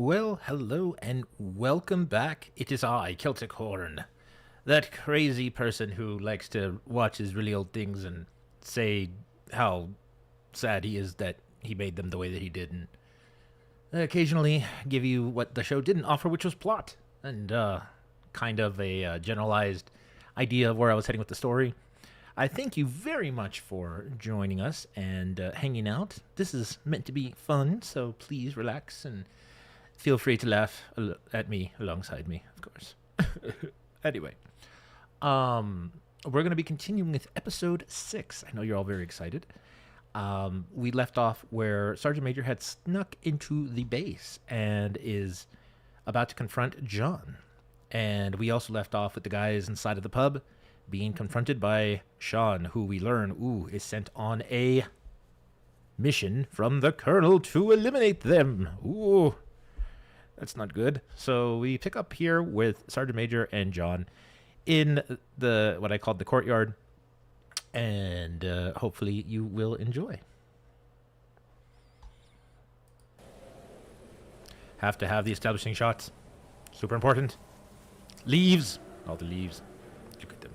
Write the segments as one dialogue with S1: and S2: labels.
S1: Well, hello and welcome back. It is I, Celtichorn, that crazy person who likes to watch his really old things and say how sad he is that he made them the way that he did, and occasionally give you what the show didn't offer, which was plot and kind of a generalized idea of where I was heading with the story. I thank you very much for joining us and hanging out. This is meant to be fun, so please relax and feel free to laugh at me alongside me, of course. Anyway, we're going to be continuing with episode 6. I know you're all very excited. We left off where Sergeant Major had snuck into the base and is about to confront John. And we also left off with the guys inside of the pub being confronted by Sean, who we learn, is sent on a mission from the Colonel to eliminate them. Ooh, that's not good. So we pick up here with Sergeant Major and John in the what I called the courtyard, and hopefully you will enjoy. Have to have the establishing shots. Super important. Leaves. All the leaves. Look at them.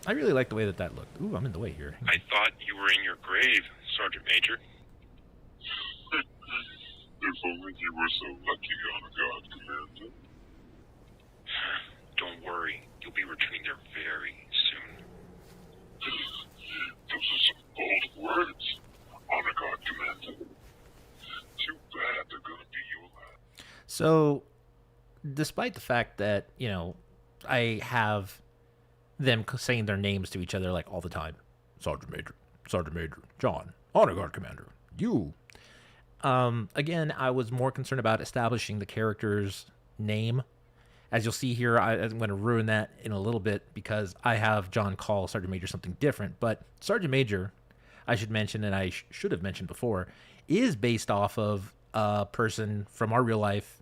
S1: I really like the way that looked. Ooh, I'm in the way here.
S2: I thought you were in your grave, Sergeant Major.
S3: If only you were so lucky on a God Commander.
S2: Don't worry, you'll be returning there very soon.
S3: Those are some bold words, on a God Commander. Too bad they're gonna be your last.
S1: So, despite the fact that, I have them saying their names to each other like all the time. Sergeant Major, John, Honor Guard Commander, you. Again, I was more concerned about establishing the character's name. As you'll see here, I'm going to ruin that in a little bit because I have John call Sergeant Major something different. But Sergeant Major, I should mention, and I should have mentioned before, is based off of a person from our real life.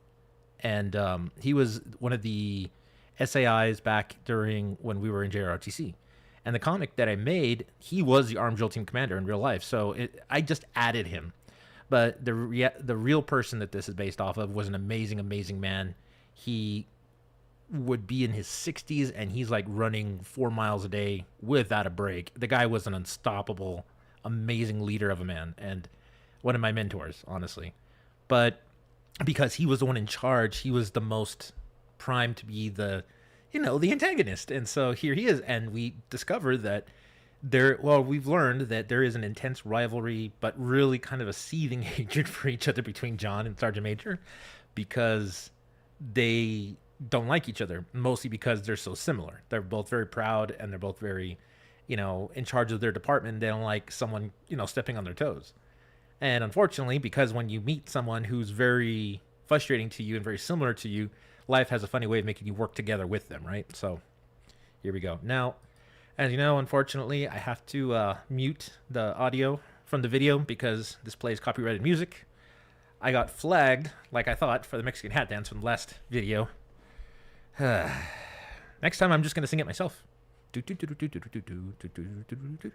S1: And he was one of the SAIs back during when we were in JROTC. And the comic that I made, he was the Armed Drill Team commander in real life. So I just added him. But the real person that this is based off of was an amazing, amazing man. He would be in his 60s, and he's like running 4 miles a day without a break. The guy was an unstoppable, amazing leader of a man, and one of my mentors, honestly. But because he was the one in charge, he was the most primed to be the antagonist. And so here he is, and we discover that we've learned that there is an intense rivalry, but really kind of a seething hatred for each other between John and Sergeant Major, because they don't like each other, mostly because they're so similar. They're both very proud, and they're both very, in charge of their department. They don't like someone, stepping on their toes. And unfortunately, because when you meet someone who's very frustrating to you and very similar to you, life has a funny way of making you work together with them, right? So here we go. Now, as you know, unfortunately, I have to mute the audio from the video because this plays copyrighted music. I got flagged, like I thought, for the Mexican hat dance from the last video. Next time, I'm just going to sing it myself.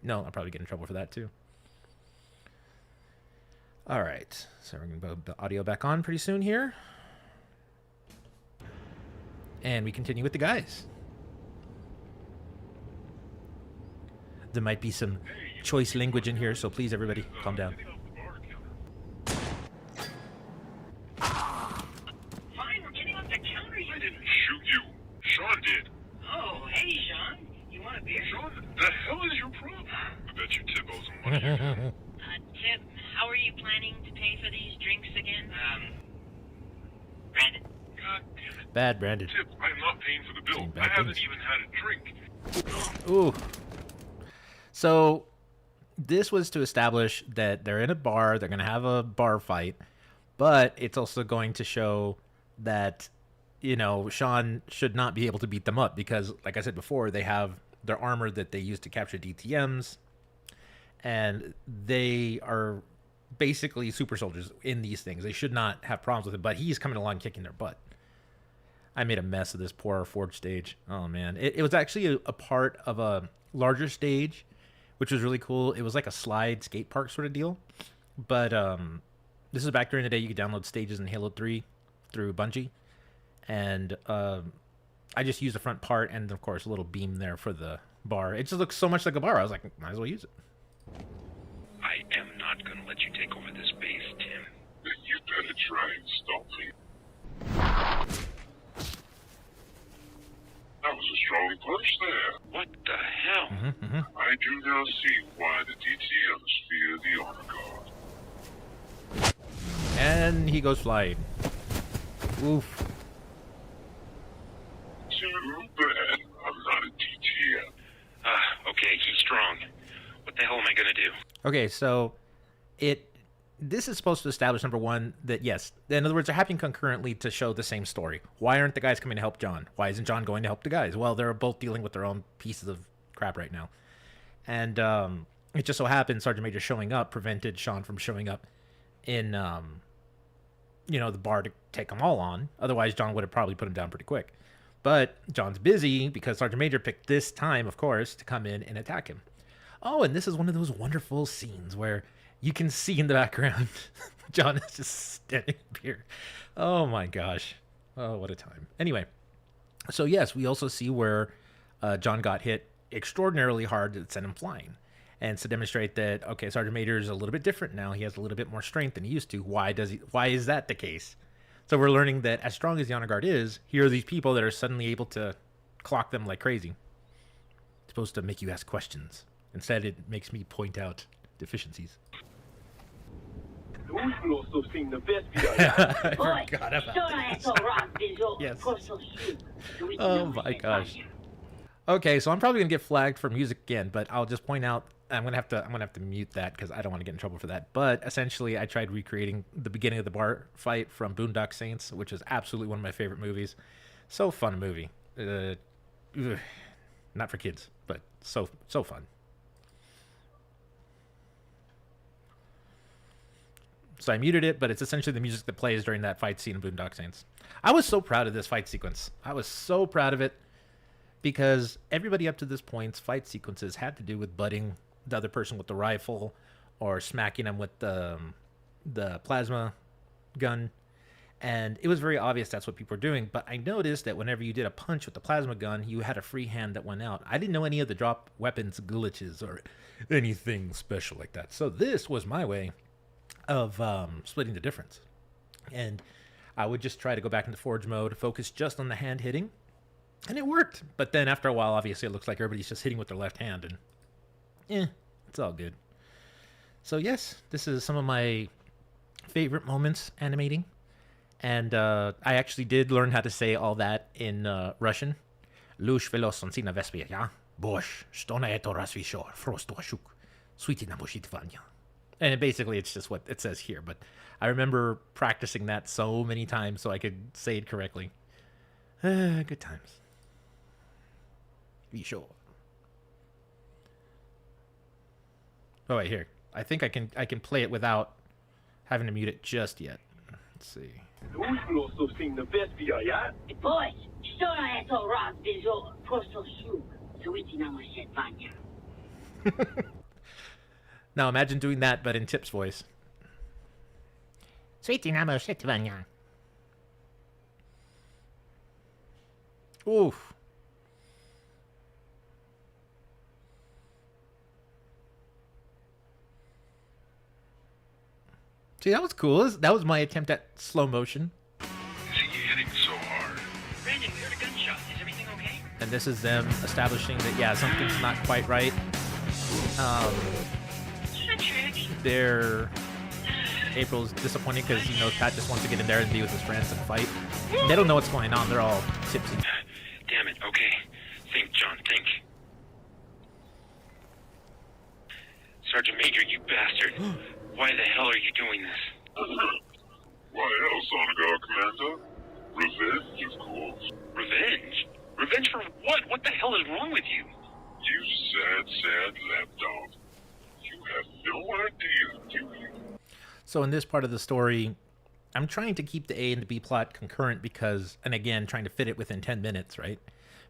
S1: No, I'll probably get in trouble for that, too. All right, so we're going to put the audio back on pretty soon here. And we continue with the guys. There might be some choice language in here, so please, everybody, calm down.
S4: Fine, we're getting off the counter.
S3: I didn't shoot you. Sean did.
S4: Oh, hey, Sean. You want a beer?
S3: Sean, the hell is your problem? I bet you Tip owes some money.
S4: Tip, how are you planning to pay for these drinks again? Brandon?
S3: God damn it.
S1: Bad, Brandon.
S3: Tip, I am not paying for the bill.
S1: Saying bad
S3: I haven't
S1: things.
S3: even had a drink.
S1: Ooh. So this was to establish that they're in a bar, they're going to have a bar fight, but it's also going to show that, Sean should not be able to beat them up because, like I said before, they have their armor that they use to capture DTMs, and they are basically super soldiers in these things. They should not have problems with it, but he's coming along kicking their butt. I made a mess of this poor Forge stage. Oh, man. It was actually a part of a larger stage which was really cool. It was like a slide skate park sort of deal. But this is back during the day you could download stages in Halo 3 through Bungie. And I just used the front part and, of course, a little beam there for the bar. It just looks so much like a bar. I was like, might as well use it.
S2: I am not going to let you take over this base, Tim.
S3: Then you better try and stop me. That was a strong punch there.
S2: What the hell?
S3: I do now see why the DTMs fear the Honor Guard.
S1: And he goes flying. Oof.
S3: Too bad I'm not a DTM.
S2: Okay, he's strong. What the hell am I going to do?
S1: Okay, so this is supposed to establish, number one, that yes, in other words, they're happening concurrently to show the same story. Why aren't the guys coming to help John? Why isn't John going to help the guys? Well, they're both dealing with their own pieces of crap right now. And it just so happened Sergeant Major showing up prevented Sean from showing up in, the bar to take them all on. Otherwise, John would have probably put him down pretty quick. But John's busy because Sergeant Major picked this time, of course, to come in and attack him. Oh, and this is one of those wonderful scenes where you can see in the background John is just standing up here. Oh my gosh. Oh, what a time. Anyway, so yes, we also see where John got hit extraordinarily hard that sent him flying. And to demonstrate that, okay, Sergeant Major is a little bit different now. He has a little bit more strength than he used to. Why is that the case? So we're learning that as strong as the Honor Guard is, here are these people that are suddenly able to clock them like crazy. It's supposed to make you ask questions. Instead, it makes me point out deficiencies. I forgot about that. Yes. Oh my gosh. Okay, so I'm probably gonna get flagged for music again, but I'll just point out I'm gonna have to mute that because I don't want to get in trouble for that. But essentially, I tried recreating the beginning of the bar fight from Boondock Saints, which is absolutely one of my favorite movies. So fun movie. Not for kids, but so fun. So I muted it, but it's essentially the music that plays during that fight scene in Boondock Saints. I was so proud of this fight sequence. I was so proud of it because everybody up to this point's fight sequences had to do with butting the other person with the rifle or smacking them with the plasma gun. And it was very obvious that's what people were doing. But I noticed that whenever you did a punch with the plasma gun, you had a free hand that went out. I didn't know any of the drop weapons glitches or anything special like that. So this was my way of splitting the difference. And I would just try to go back into forge mode, focus just on the hand hitting, and it worked. But then after a while, obviously, it looks like everybody's just hitting with their left hand, and it's all good. So yes, this is some of my favorite moments animating, and I actually did learn how to say all that in Russian. Lush velosonsina vespia, bosh, stona eto rasvishor, frostoshuk, sweetina bushitvanya. And basically, it's just what it says here. But I remember practicing that so many times so I could say it correctly. Good times. Be sure. Oh, wait, here. I think I can play it without having to mute it just yet. Let's see.
S4: Boys, stona eto razbizor, frostoshuk, sweetina bushitvanya.
S1: Now imagine doing that, but in Tip's voice. Oof. See, that was cool. That was my attempt at slow motion.
S3: Is he hitting so hard?
S4: Brandon, we heard a gunshot. Is everything okay?
S1: And this is them establishing that, yeah, something's not quite right. April's disappointed because he knows Pat just wants to get in there and be with his friends and fight. They don't know what's going on. They're all tipsy.
S2: Damn it, okay. Think, John, think. Sergeant Major, you bastard. Why the hell are you doing this?
S3: Why else, Honor Guard Commander? Revenge, of course.
S2: Revenge? Revenge for what? What the hell is wrong with you?
S3: You sad lapdog. You have no idea, do you?
S1: So in this part of the story, I'm trying to keep the A and the B plot concurrent because, and again, trying to fit it within 10 minutes, right?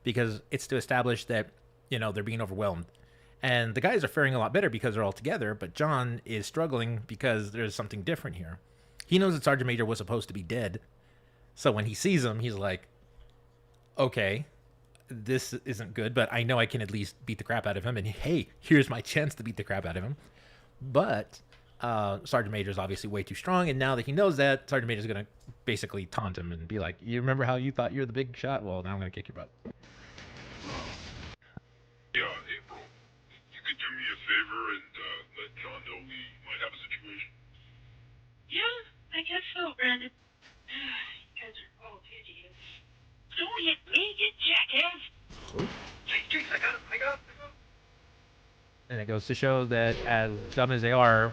S1: Because it's to establish that, they're being overwhelmed. And the guys are faring a lot better because they're all together, but John is struggling because there's something different here. He knows that Sergeant Major was supposed to be dead. So when he sees him, he's like, okay, this isn't good, but I know I can at least beat the crap out of him. And hey, here's my chance to beat the crap out of him. But Sergeant Major is obviously way too strong. And now that he knows that, Sergeant Major is going to basically taunt him and be like, you remember how you thought you were the big shot? Well, now I'm going to kick your butt.
S3: Yeah, April. You could do me a favor and let John know we might have a situation.
S4: Yeah, I guess so, Brandon. You guys are all idiots. Don't hit me, you jackass! Jeez, I got him.
S1: And it goes to show that as dumb as they are,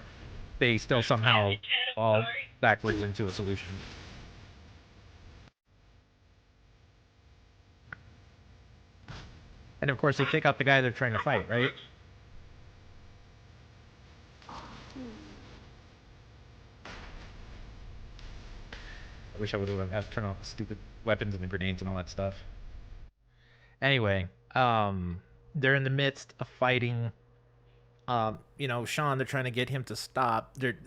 S1: they still somehow fall backwards into a solution. And of course, they take out the guy they're trying to fight, right? I wish I would have turned off the stupid weapons and the grenades and all that stuff. Anyway, they're in the midst of fighting. Sean, they're trying to get him to stop. They're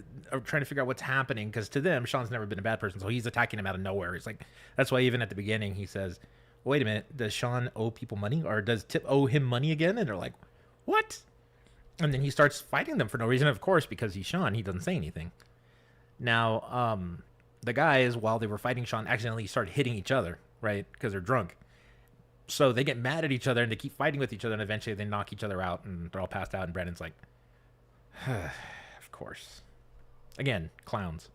S1: trying to figure out what's happening because to them, Sean's never been a bad person, so he's attacking him out of nowhere. It's like that's why even at the beginning he says, "Wait a minute, does Sean owe people money, or does Tip owe him money again?" And they're like, "What?" And then he starts fighting them for no reason, of course, because he's Sean. He doesn't say anything. Now, the guys, while they were fighting Sean, accidentally started hitting each other, right? Because they're drunk. So they get mad at each other and they keep fighting with each other, and eventually they knock each other out and they're all passed out. And Brandon's like, of course. Again, clowns.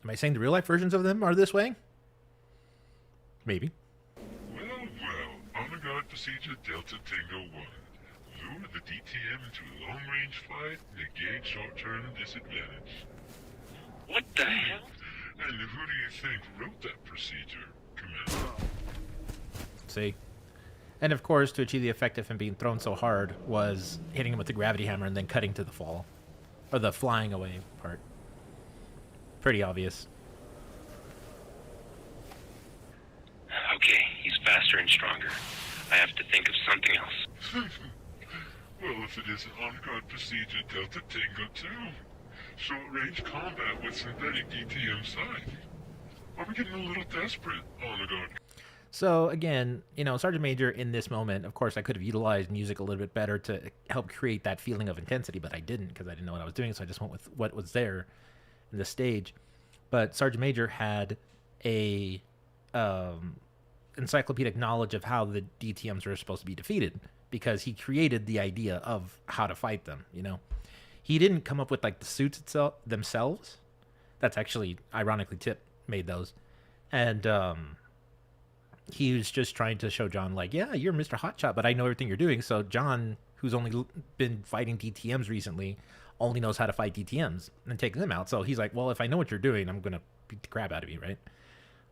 S1: Am I saying the real life versions of them are this way? Maybe.
S3: Well, honor guard procedure Delta Tango 1. Lure the DTM into a long-range fight, negate short-term disadvantage.
S2: What the hell?
S3: And who do you think wrote that procedure, Commander?
S1: See? And of course, to achieve the effect of him being thrown so hard was hitting him with the gravity hammer and then cutting to the fall. Or the flying away part. Pretty obvious.
S2: Okay, he's faster and stronger. I have to think of something else.
S3: Well, if it isn't on-guard procedure Delta Tango 2. Short-range combat with synthetic DTM sight. Are we getting a little desperate, honor guard?
S1: So again, Sergeant Major in this moment, of course I could have utilized music a little bit better to help create that feeling of intensity, but I didn't because I didn't know what I was doing, so I just went with what was there in the stage. But Sergeant Major had a encyclopedic knowledge of how the DTMs are supposed to be defeated because he created the idea of how to fight them, He didn't come up with like the suits themselves. That's actually, ironically, Tip made those. And he was just trying to show John like, yeah, you're Mr. Hotshot, but I know everything you're doing. So John, who's only been fighting DTMs recently, only knows how to fight DTMs and take them out. So he's like, well, if I know what you're doing, I'm going to beat the crap out of you, right?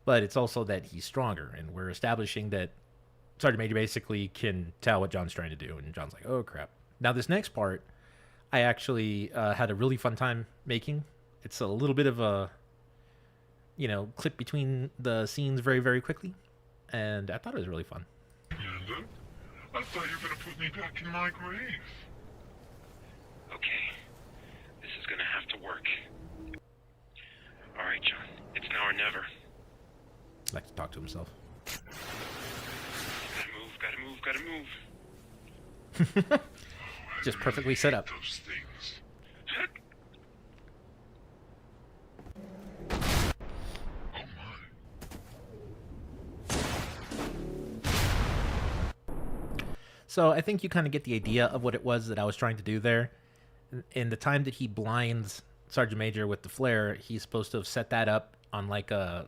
S1: But it's also that he's stronger. And we're establishing that Sergeant Major basically can tell what John's trying to do. And John's like, oh, crap. Now, this next part, I actually had a really fun time making. It's a little bit of a, clip between the scenes very, very quickly. And I thought it was really fun.
S3: Commander, I thought you were going to put me back in my grave.
S2: Okay, this is gonna have to work. Alright, John, it's now or never.
S1: I like to talk to himself.
S2: Gotta move.
S1: Just perfectly set up.
S3: Those things. Oh my.
S1: So I think you kind of get the idea of what it was that I was trying to do there. In the time that he blinds Sergeant Major with the flare, he's supposed to have set that up on like a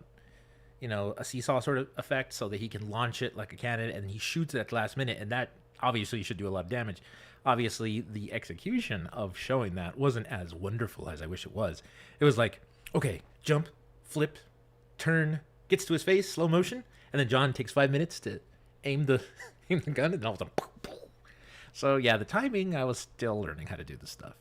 S1: seesaw sort of effect so that he can launch it like a cannon, and he shoots it at the last minute, and that obviously should do a lot of damage. Obviously, the execution of showing that wasn't as wonderful as I wish it was. It was like, okay, jump, flip, turn, gets to his face, slow motion, and then John takes 5 minutes to aim the gun, and all of a sudden, so yeah, the timing, I was still learning how to do this stuff.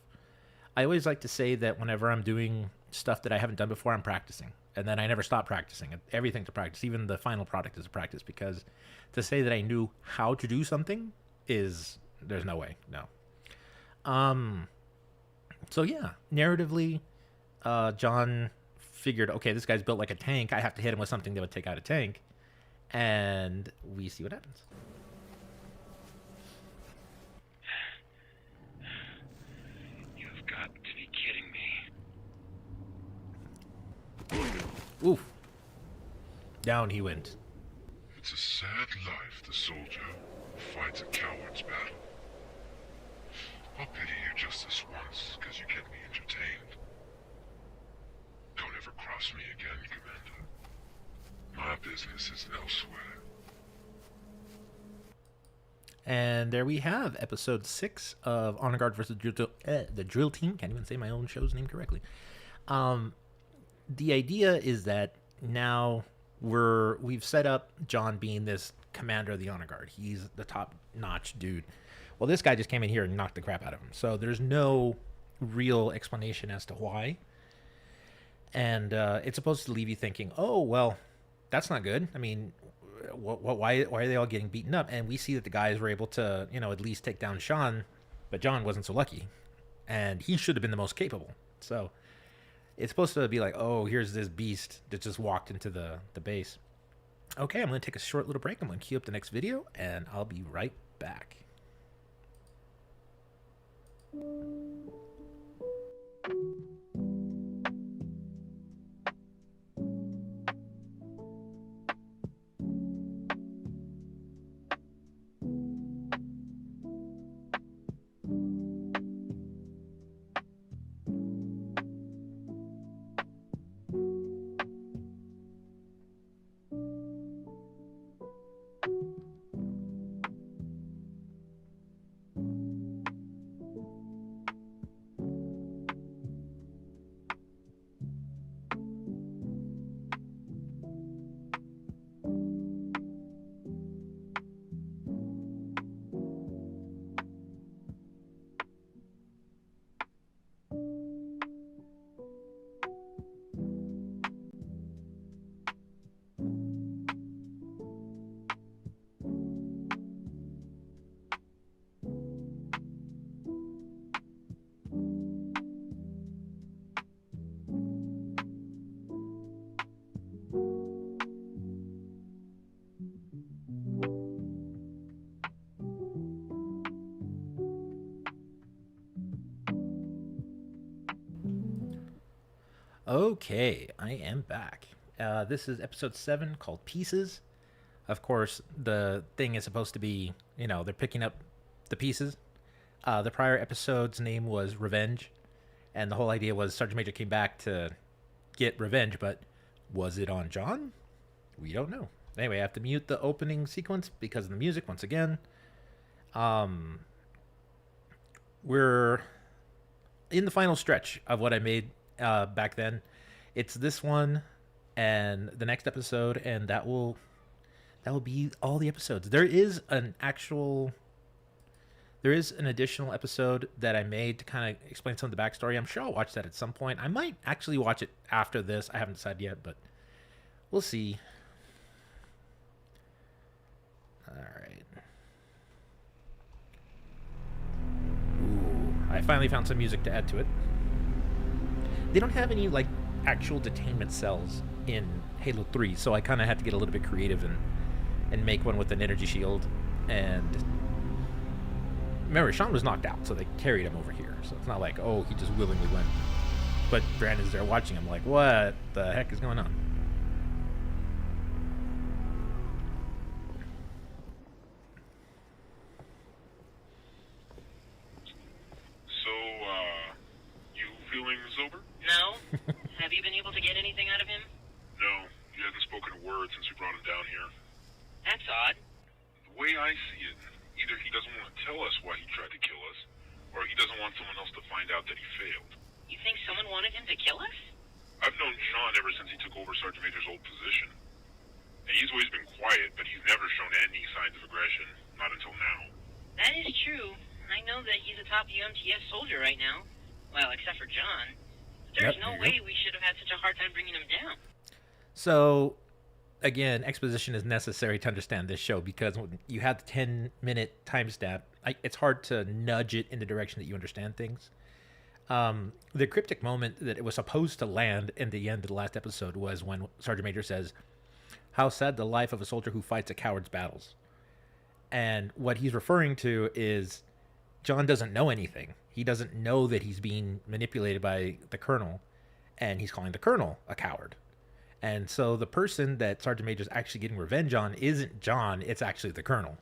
S1: I always like to say that whenever I'm doing stuff that I haven't done before, I'm practicing. And then I never stop practicing. Everything to practice. Even the final product is a practice, because to say that I knew how to do something is, there's no way. No. So yeah, narratively, John figured, okay, this guy's built like a tank. I have to hit him with something that would take out a tank. And we see what happens.
S2: You've got to be kidding me.
S1: Oof. Down he went.
S3: It's a sad life, the soldier who fights a coward's battle. I'll pity you just this once, because you get me entertained. Don't ever cross me again, Commander. My business is elsewhere.
S1: And there we have episode 6 of Honor Guard versus the Drill Team. Can't even say my own show's name correctly. The idea is that now we've set up John being this commander of the Honor Guard. He's the top-notch dude. Well, this guy just came in here and knocked the crap out of him. So there's no real explanation as to why. And it's supposed to leave you thinking, oh, well, that's not good. I mean, why are they all getting beaten up? And we see that the guys were able to, at least take down Sean, but John wasn't so lucky. And he should have been the most capable. So it's supposed to be like, oh, here's this beast that just walked into the base. Okay, I'm going to take a short little break. I'm going to queue up the next video, and I'll be right back. Okay, I am back. This is episode 7 called Pieces. Of course, the thing is supposed to be, they're picking up the pieces. The prior episode's name was Revenge, and the whole idea was Sergeant Major came back to get revenge, but was it on John? We don't know. Anyway, I have to mute the opening sequence because of the music once again. We're in the final stretch of what I made back then. It's this one and the next episode, and that will be all the episodes. There is an additional episode that I made to kind of explain some of the backstory. I'm sure I'll watch that at some point. I might actually watch it after this. I haven't decided yet, but we'll see. All right. Ooh, I finally found some music to add to it. They don't have any actual detainment cells in Halo 3, so I kind of had to get a little bit creative and make one with an energy shield. And remember, Sean was knocked out, so they carried him over here. So it's not like, oh, he just willingly went. But Brandon's there watching him like, what the heck is going on?
S3: So, you feeling sober?
S4: No? Have you been able to get anything out of him?
S3: No, he hasn't spoken a word since we brought him down here.
S4: That's odd.
S3: The way I see it, either he doesn't want to tell us why he tried to kill us, or he doesn't want someone else to find out that he failed.
S4: You think someone wanted him to kill us?
S3: I've known Sean ever since he took over Sergeant Major's old position. And he's always been quiet, but he's never shown any signs of aggression, not until now.
S4: That is true. I know that he's a top UMTS soldier right now. Well, except for John. There's
S1: Yep,
S4: no
S1: there you
S4: way
S1: go.
S4: we should have had such a hard time bringing him down.
S1: So, again, exposition is necessary to understand this show because when you have the 10-minute timestamp, it's hard to nudge it in the direction that you understand things. The cryptic moment that it was supposed to land in the end of the last episode was when Sergeant Major says, "How sad the life of a soldier who fights a coward's battles." And what he's referring to is John doesn't know anything. He doesn't know that he's being manipulated by the colonel, and he's calling the colonel a coward. And so the person that Sergeant Major's actually getting revenge on isn't John, it's actually the colonel.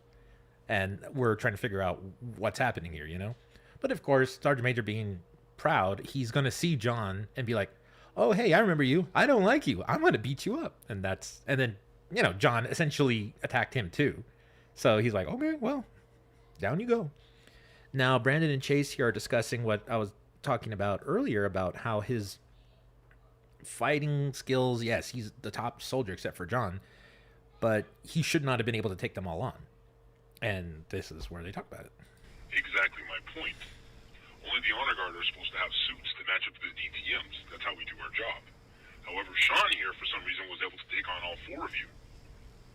S1: And we're trying to figure out what's happening here, you know? But of course, Sergeant Major being proud, he's going to see John and be like, "Oh, hey, I remember you. I don't like you. I'm going to beat you up." And then, John essentially attacked him too. So he's like, "Okay, well, down you go." Now, Brandon and Chase here are discussing what I was talking about earlier about how his fighting skills, yes, he's the top soldier except for John, but he should not have been able to take them all on. And this is where they talk about it.
S3: Exactly my point. Only the honor guard are supposed to have suits that match up to the DTMs. That's how we do our job. However, Sean here, for some reason, was able to take on all four of you.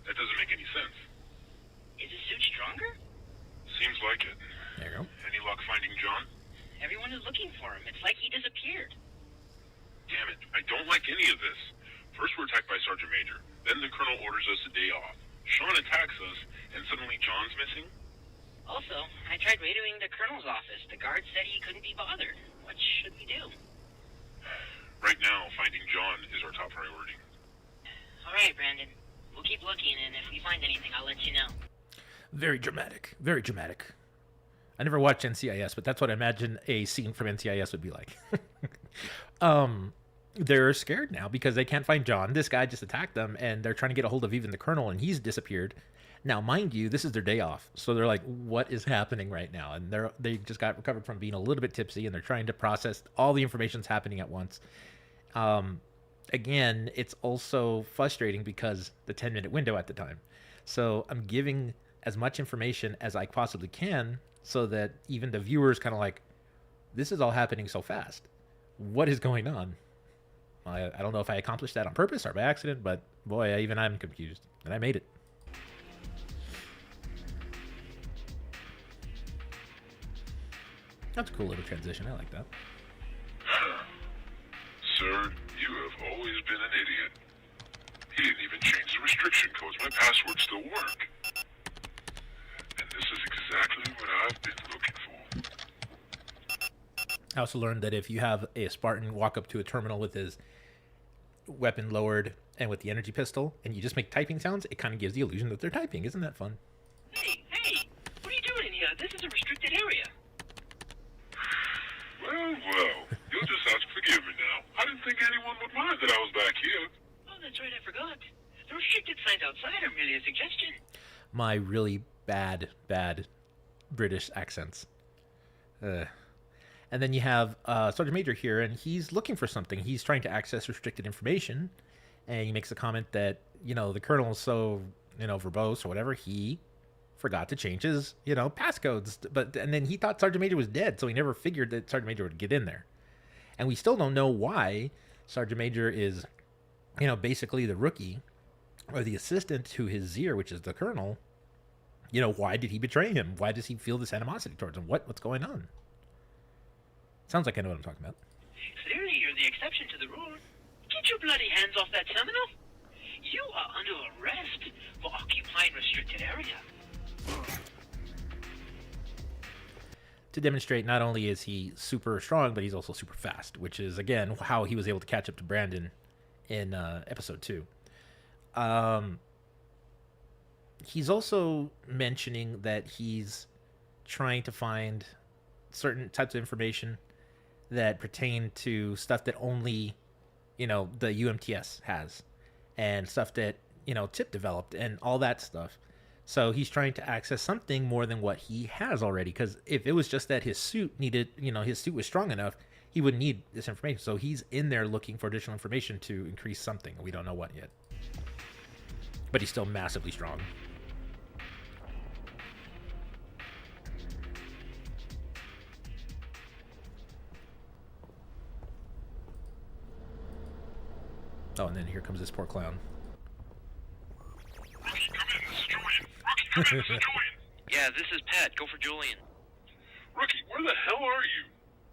S3: That doesn't make any sense.
S4: Is his suit stronger?
S3: Seems like it.
S1: There you go.
S3: Any luck finding John?
S4: Everyone is looking for him. It's like he disappeared.
S3: Damn it, I don't like any of this. First we're attacked by Sergeant Major. Then the Colonel orders us a day off. Sean attacks us, and suddenly John's missing?
S4: Also, I tried radioing the colonel's office. The guard said he couldn't be bothered. What should we do?
S3: Right now, finding John is our top priority.
S4: All right, Brandon. We'll keep looking, and if we find anything, I'll let you know.
S1: Very dramatic. Very dramatic. I never watched NCIS, but that's what I imagine a scene from NCIS would be like. They're scared now because they can't find John. This guy just attacked them, and they're trying to get a hold of even the colonel, and he's disappeared. Now, mind you, this is their day off, so they're like, "What is happening right now?" And they just got recovered from being a little bit tipsy, and they're trying to process all the information's happening at once. Again, it's also frustrating because the 10-minute window at the time. So I'm giving as much information as I possibly can so that even the viewers kind of like, this is all happening so fast. What is going on? I don't know if I accomplished that on purpose or by accident, but boy, even I'm confused. And I made it. That's a cool little transition. I like that.
S3: Sir, you have always been an idiot. He didn't even change the restriction codes. My passwords still work. And this is exactly what I've been looking for.
S1: I also learned that if you have a Spartan walk up to a terminal with his weapon lowered and with the energy pistol, and you just make typing sounds, it kind of gives the illusion that they're typing. Isn't that fun?
S4: Hey, what are you doing in here? This is a restricted area.
S3: Well, you'll just have to forgive me now. I didn't think anyone would mind that I was back here.
S4: Oh, that's right, I forgot. The restricted signs outside are merely a suggestion.
S1: My really bad British accents. And then you have Sergeant Major here, and he's looking for something. He's trying to access restricted information, and he makes a comment that, the colonel is so, verbose or whatever, he forgot to change his, passcodes. And then he thought Sergeant Major was dead, so he never figured that Sergeant Major would get in there. And we still don't know why Sergeant Major is, basically the rookie or the assistant to his Zir, which is the colonel. Why did he betray him? Why does he feel this animosity towards him? What's going on? Sounds like I know what I'm talking about.
S4: Clearly, you're the exception to the rule. Get your bloody hands off that terminal. You are under arrest for occupying restricted area.
S1: To demonstrate not only is he super strong, but he's also super fast, which is, again, how he was able to catch up to Brandon in episode 2. He's also mentioning that he's trying to find certain types of information that pertain to stuff that only, the UMTS has, and stuff that, Tip developed and all that stuff. So he's trying to access something more than what he has already, because if it was just that his suit needed, his suit was strong enough, he wouldn't need this information. So he's in there looking for additional information to increase something. We don't know what yet. But he's still massively strong. Oh, and then here comes this poor clown.
S3: Rookie, come in. This is Julian. Rookie, come in. This is Julian.
S2: Yeah, this is Pat. Go for Julian.
S3: Rookie, where the hell are you?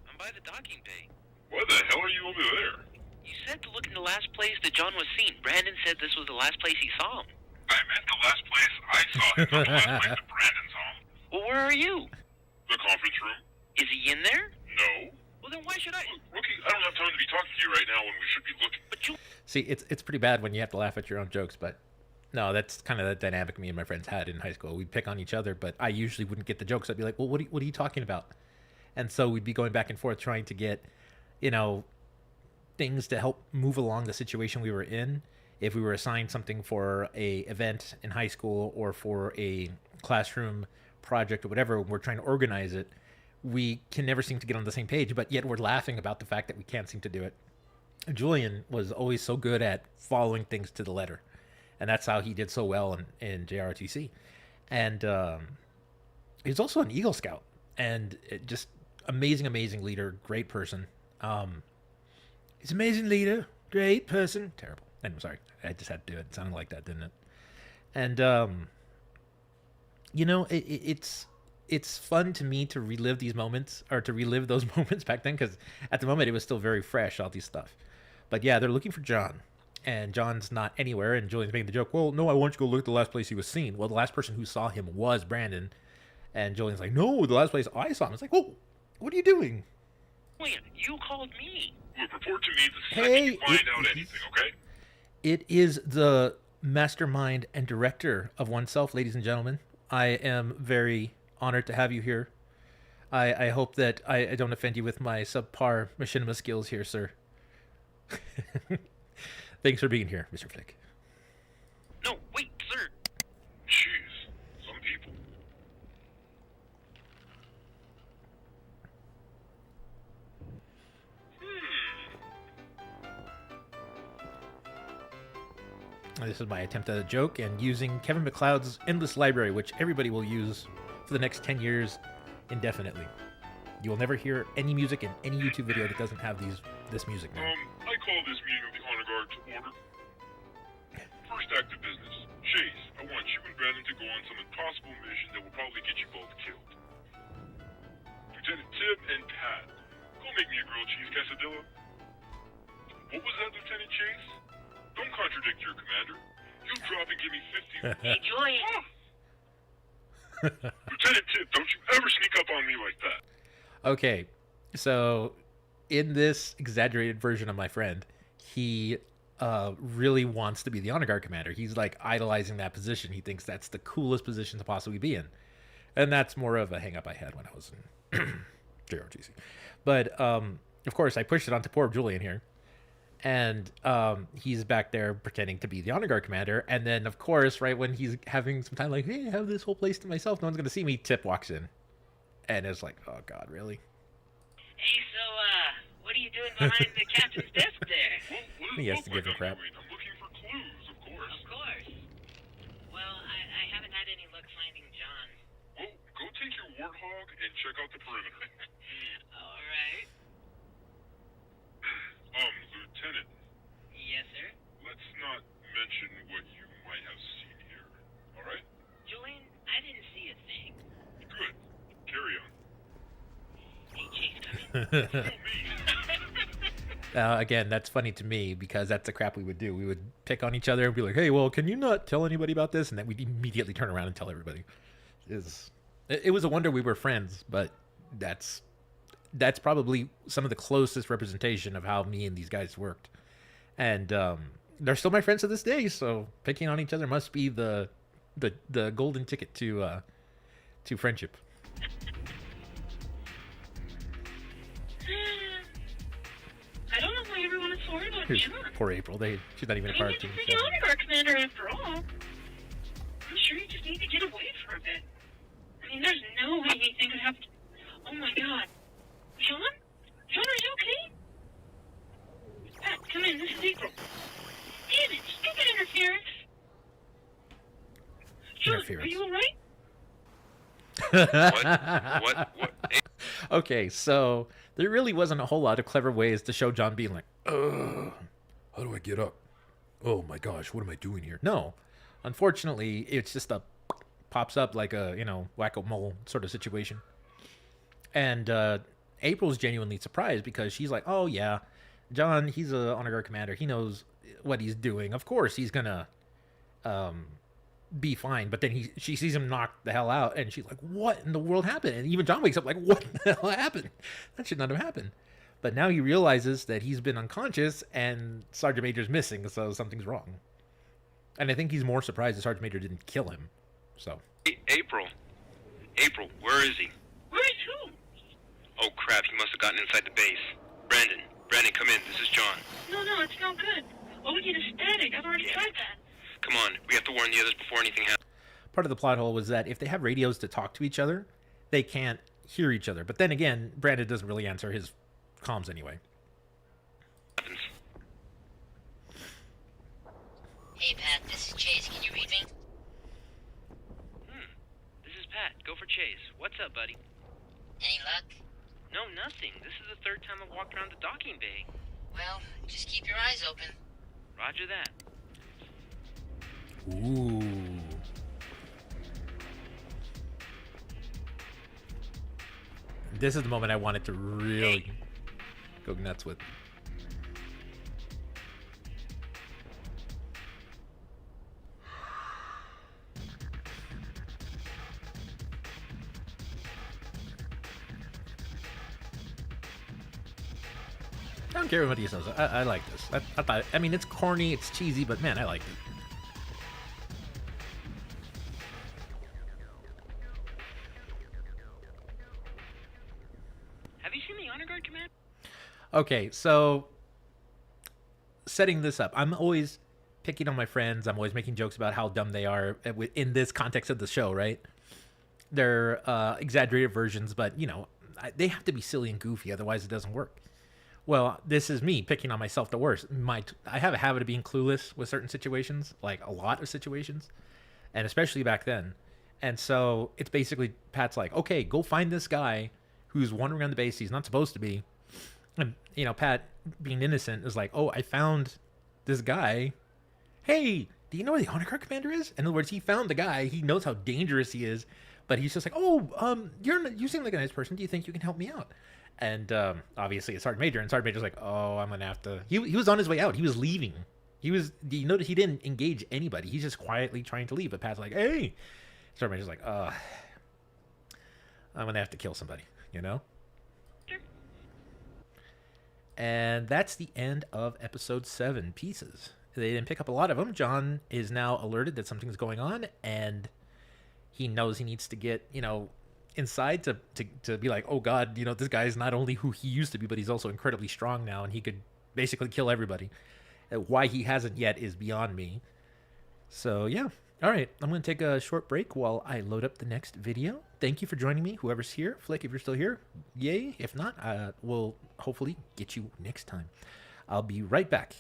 S2: I'm by the docking bay.
S3: Why the hell are you over there?
S2: You said to look in the last place that John was seen. Brandon said this was the last place he saw him.
S3: I meant the last place I saw him, not the last place that Brandon saw him.
S2: Well, where are you?
S3: The conference room?
S2: Is he in there?
S3: No.
S2: Well, then why should I?
S3: Look, Rookie, I don't have time to be talking to you right now when we should be looking.
S2: But you...
S1: See, it's pretty bad when you have to laugh at your own jokes, but no, that's kind of the dynamic me and my friends had in high school. We'd pick on each other, but I usually wouldn't get the jokes. I'd be like, well, what are you talking about? And so we'd be going back and forth trying to get, things to help move along the situation we were in. If we were assigned something for a event in high school or for a classroom project or whatever, we're trying to organize it, we can never seem to get on the same page, but yet we're laughing about the fact that we can't seem to do it. Julian was always so good at following things to the letter, and that's how he did so well in JROTC. And he's also an Eagle Scout, and just amazing leader, great person. He's an amazing leader, great person, terrible. I'm sorry, I just had to do it. It sounded like that, didn't it? And it's fun to me to relive these moments, or to relive those moments back then, because at the moment it was still very fresh, all these stuff. But yeah, they're looking for John, and John's not anywhere, and Julian's making the joke, well, no, I want you to go look at the last place he was seen. Well, the last person who saw him was Brandon, and Julian's like, no, the last place I saw him. It's like, whoa, what are you doing?
S2: Julian, you called me.
S3: Look, report to me the second you find out anything, okay?
S1: It is the mastermind and director of oneself, ladies and gentlemen. I am very honored to have you here. I hope that I don't offend you with my subpar machinima skills here, sir. Thanks for being here, Mr. Flick.
S2: No, wait, sir.
S3: Jeez, some people.
S1: This is my attempt at a joke, and using Kevin MacLeod's endless library, which everybody will use for the next 10 years indefinitely. You will never hear any music in any YouTube video that doesn't have this music now.
S3: I call this meeting of the honor guard to order. First act of business. Chase, I want you and Brandon to go on some impossible mission that will probably get you both killed. Lieutenant Tib and Pat, go make me a grilled cheese quesadilla. What was that, Lieutenant Chase? Don't contradict your commander. You drop and give me 50.
S4: Hey, Julian.
S3: Lieutenant Tib, don't you ever sneak up on me like that.
S1: Okay, so in this exaggerated version of my friend, he really wants to be the honor guard commander. He's like idolizing that position. He thinks that's the coolest position to possibly be in. And that's more of a hang up I had when I was in JRTC. But of course, I pushed it onto poor Julian here. And he's back there pretending to be the honor guard commander. And then, of course, right when he's having some time, like, hey, I have this whole place to myself. No one's going to see me. Tip walks in. And it's like, oh, God, really?
S4: Hey, so, what are you doing behind the captain's desk there?
S3: What
S1: He
S3: does
S1: has
S3: it
S1: to
S3: look
S1: give him
S3: like
S1: crap.
S3: I'm doing? I'm looking for clues, of course.
S4: Of course. Well, I haven't had any luck finding John.
S3: Well, go take your warthog and check out the perimeter.
S4: All right.
S3: Lieutenant,
S4: Yes, sir.
S3: let's not mention what you might have seen here, all right?
S4: Julian, I didn't see a thing.
S3: Good. Carry on.
S4: Hey, Chase, come in.
S1: Again, that's funny to me because that's the crap we would do. We would pick on each other and be like, hey, well, can you not tell anybody about this? And then we'd immediately turn around and tell everybody. It was a wonder we were friends, but that's probably some of the closest representation of how me and these guys worked. And they're still my friends to this day, so picking on each other must be the golden ticket to friendship.
S4: I don't know why everyone is so worried about
S1: Here's
S4: John.
S1: poor April. She's not even a
S4: I
S1: part
S4: mean,
S1: of the
S4: he's
S1: team.
S4: the honor guard commander after all. I'm sure you just need to get away for a bit. I mean, there's no way anything could happen. Oh my God. John? John, are you okay? Pat, come in. This is April. Damn it, stupid interference. John,
S1: Interference.
S4: are you alright?
S2: What? Hey,
S1: Okay, so there really wasn't a whole lot of clever ways to show John being like, ugh, how do I get up? oh my gosh, what am I doing here? No, unfortunately, it's just a pops up like a whack-a-mole sort of situation. And April's genuinely surprised because she's like, oh yeah, John, he's a honor guard commander. He knows what he's doing. Of course, he's gonna be fine. But then she sees him knock the hell out, and she's like, what in the world happened? And even John wakes up like, what the hell happened? That should not have happened. But now he realizes that he's been unconscious and Sergeant Major's missing, so something's wrong. And I think he's more surprised that Sergeant Major didn't kill him. So.
S2: Hey, April. April, where is he?
S4: Where is who?
S2: Oh crap, he must have gotten inside the base. Brandon, come in. This is John.
S4: No, it's no good. All we get is static. I've already tried that.
S2: Come on, we have to warn the others before anything happens.
S1: Part of the plot hole was that if they have radios to talk to each other, they can't hear each other. But then again, Brandon doesn't really answer his comms anyway.
S5: Hey, Pat, this is Chase. Can you read me?
S6: This is Pat. Go for Chase. What's up, buddy?
S5: Any luck?
S6: No, nothing. This is the third time I've walked around the docking bay.
S5: Well, just keep your eyes open.
S6: Roger that.
S1: Ooh. This is the moment I wanted to really go nuts with. I don't care what he says. I like this. I thought. I mean, it's corny, it's cheesy, but man, I liked it.
S6: Have you seen the Honor Guard Command?
S1: Okay, so setting this up, I'm always picking on my friends. I'm always making jokes about how dumb they are in this context of the show, right? They're exaggerated versions, but they have to be silly and goofy, otherwise it doesn't work. Well, this is me picking on myself the worst. I have a habit of being clueless with certain situations, like a lot of situations, and especially back then. And so it's basically Pat's like, okay, go find this guy who's wandering around the base. He's not supposed to be. And, Pat, being innocent, is like, oh, I found this guy. Hey, do you know where the Honor Guard Commander is? In other words, he found the guy. He knows how dangerous he is. But he's just like, oh, you seem like a nice person. Do you think you can help me out? And obviously it's Sergeant Major. And Sergeant Major's like, oh, I'm going to have to... He was on his way out. He was leaving. You notice he didn't engage anybody. He's just quietly trying to leave. But Pat's like, hey. Sergeant Major's like, I'm going to have to kill somebody, And that's the end of episode 7 pieces. They didn't pick up a lot of them. John is now alerted that something's going on, and he knows he needs to get, inside to be like, oh God, this guy is not only who he used to be, but he's also incredibly strong now, and he could basically kill everybody. Why he hasn't yet is beyond me. So yeah. All right, I'm going to take a short break while I load up the next video. Thank you for joining me, whoever's here. Flick, if you're still here, yay. If not, we'll hopefully get you next time. I'll be right back.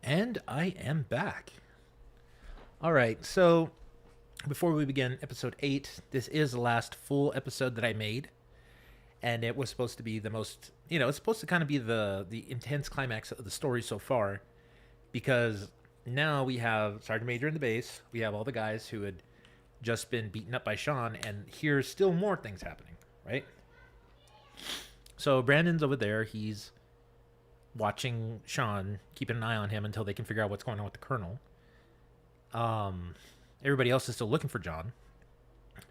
S1: And I am back. All right, so before we begin episode 8, this is the last full episode that I made. And it was supposed to be the most, it's supposed to kind of be the intense climax of the story so far. Because now we have Sergeant Major in the base. We have all the guys who had just been beaten up by Sean. And here's still more things happening, right? So Brandon's over there. He's watching Sean, keeping an eye on him until they can figure out what's going on with the colonel. Everybody else is still looking for John,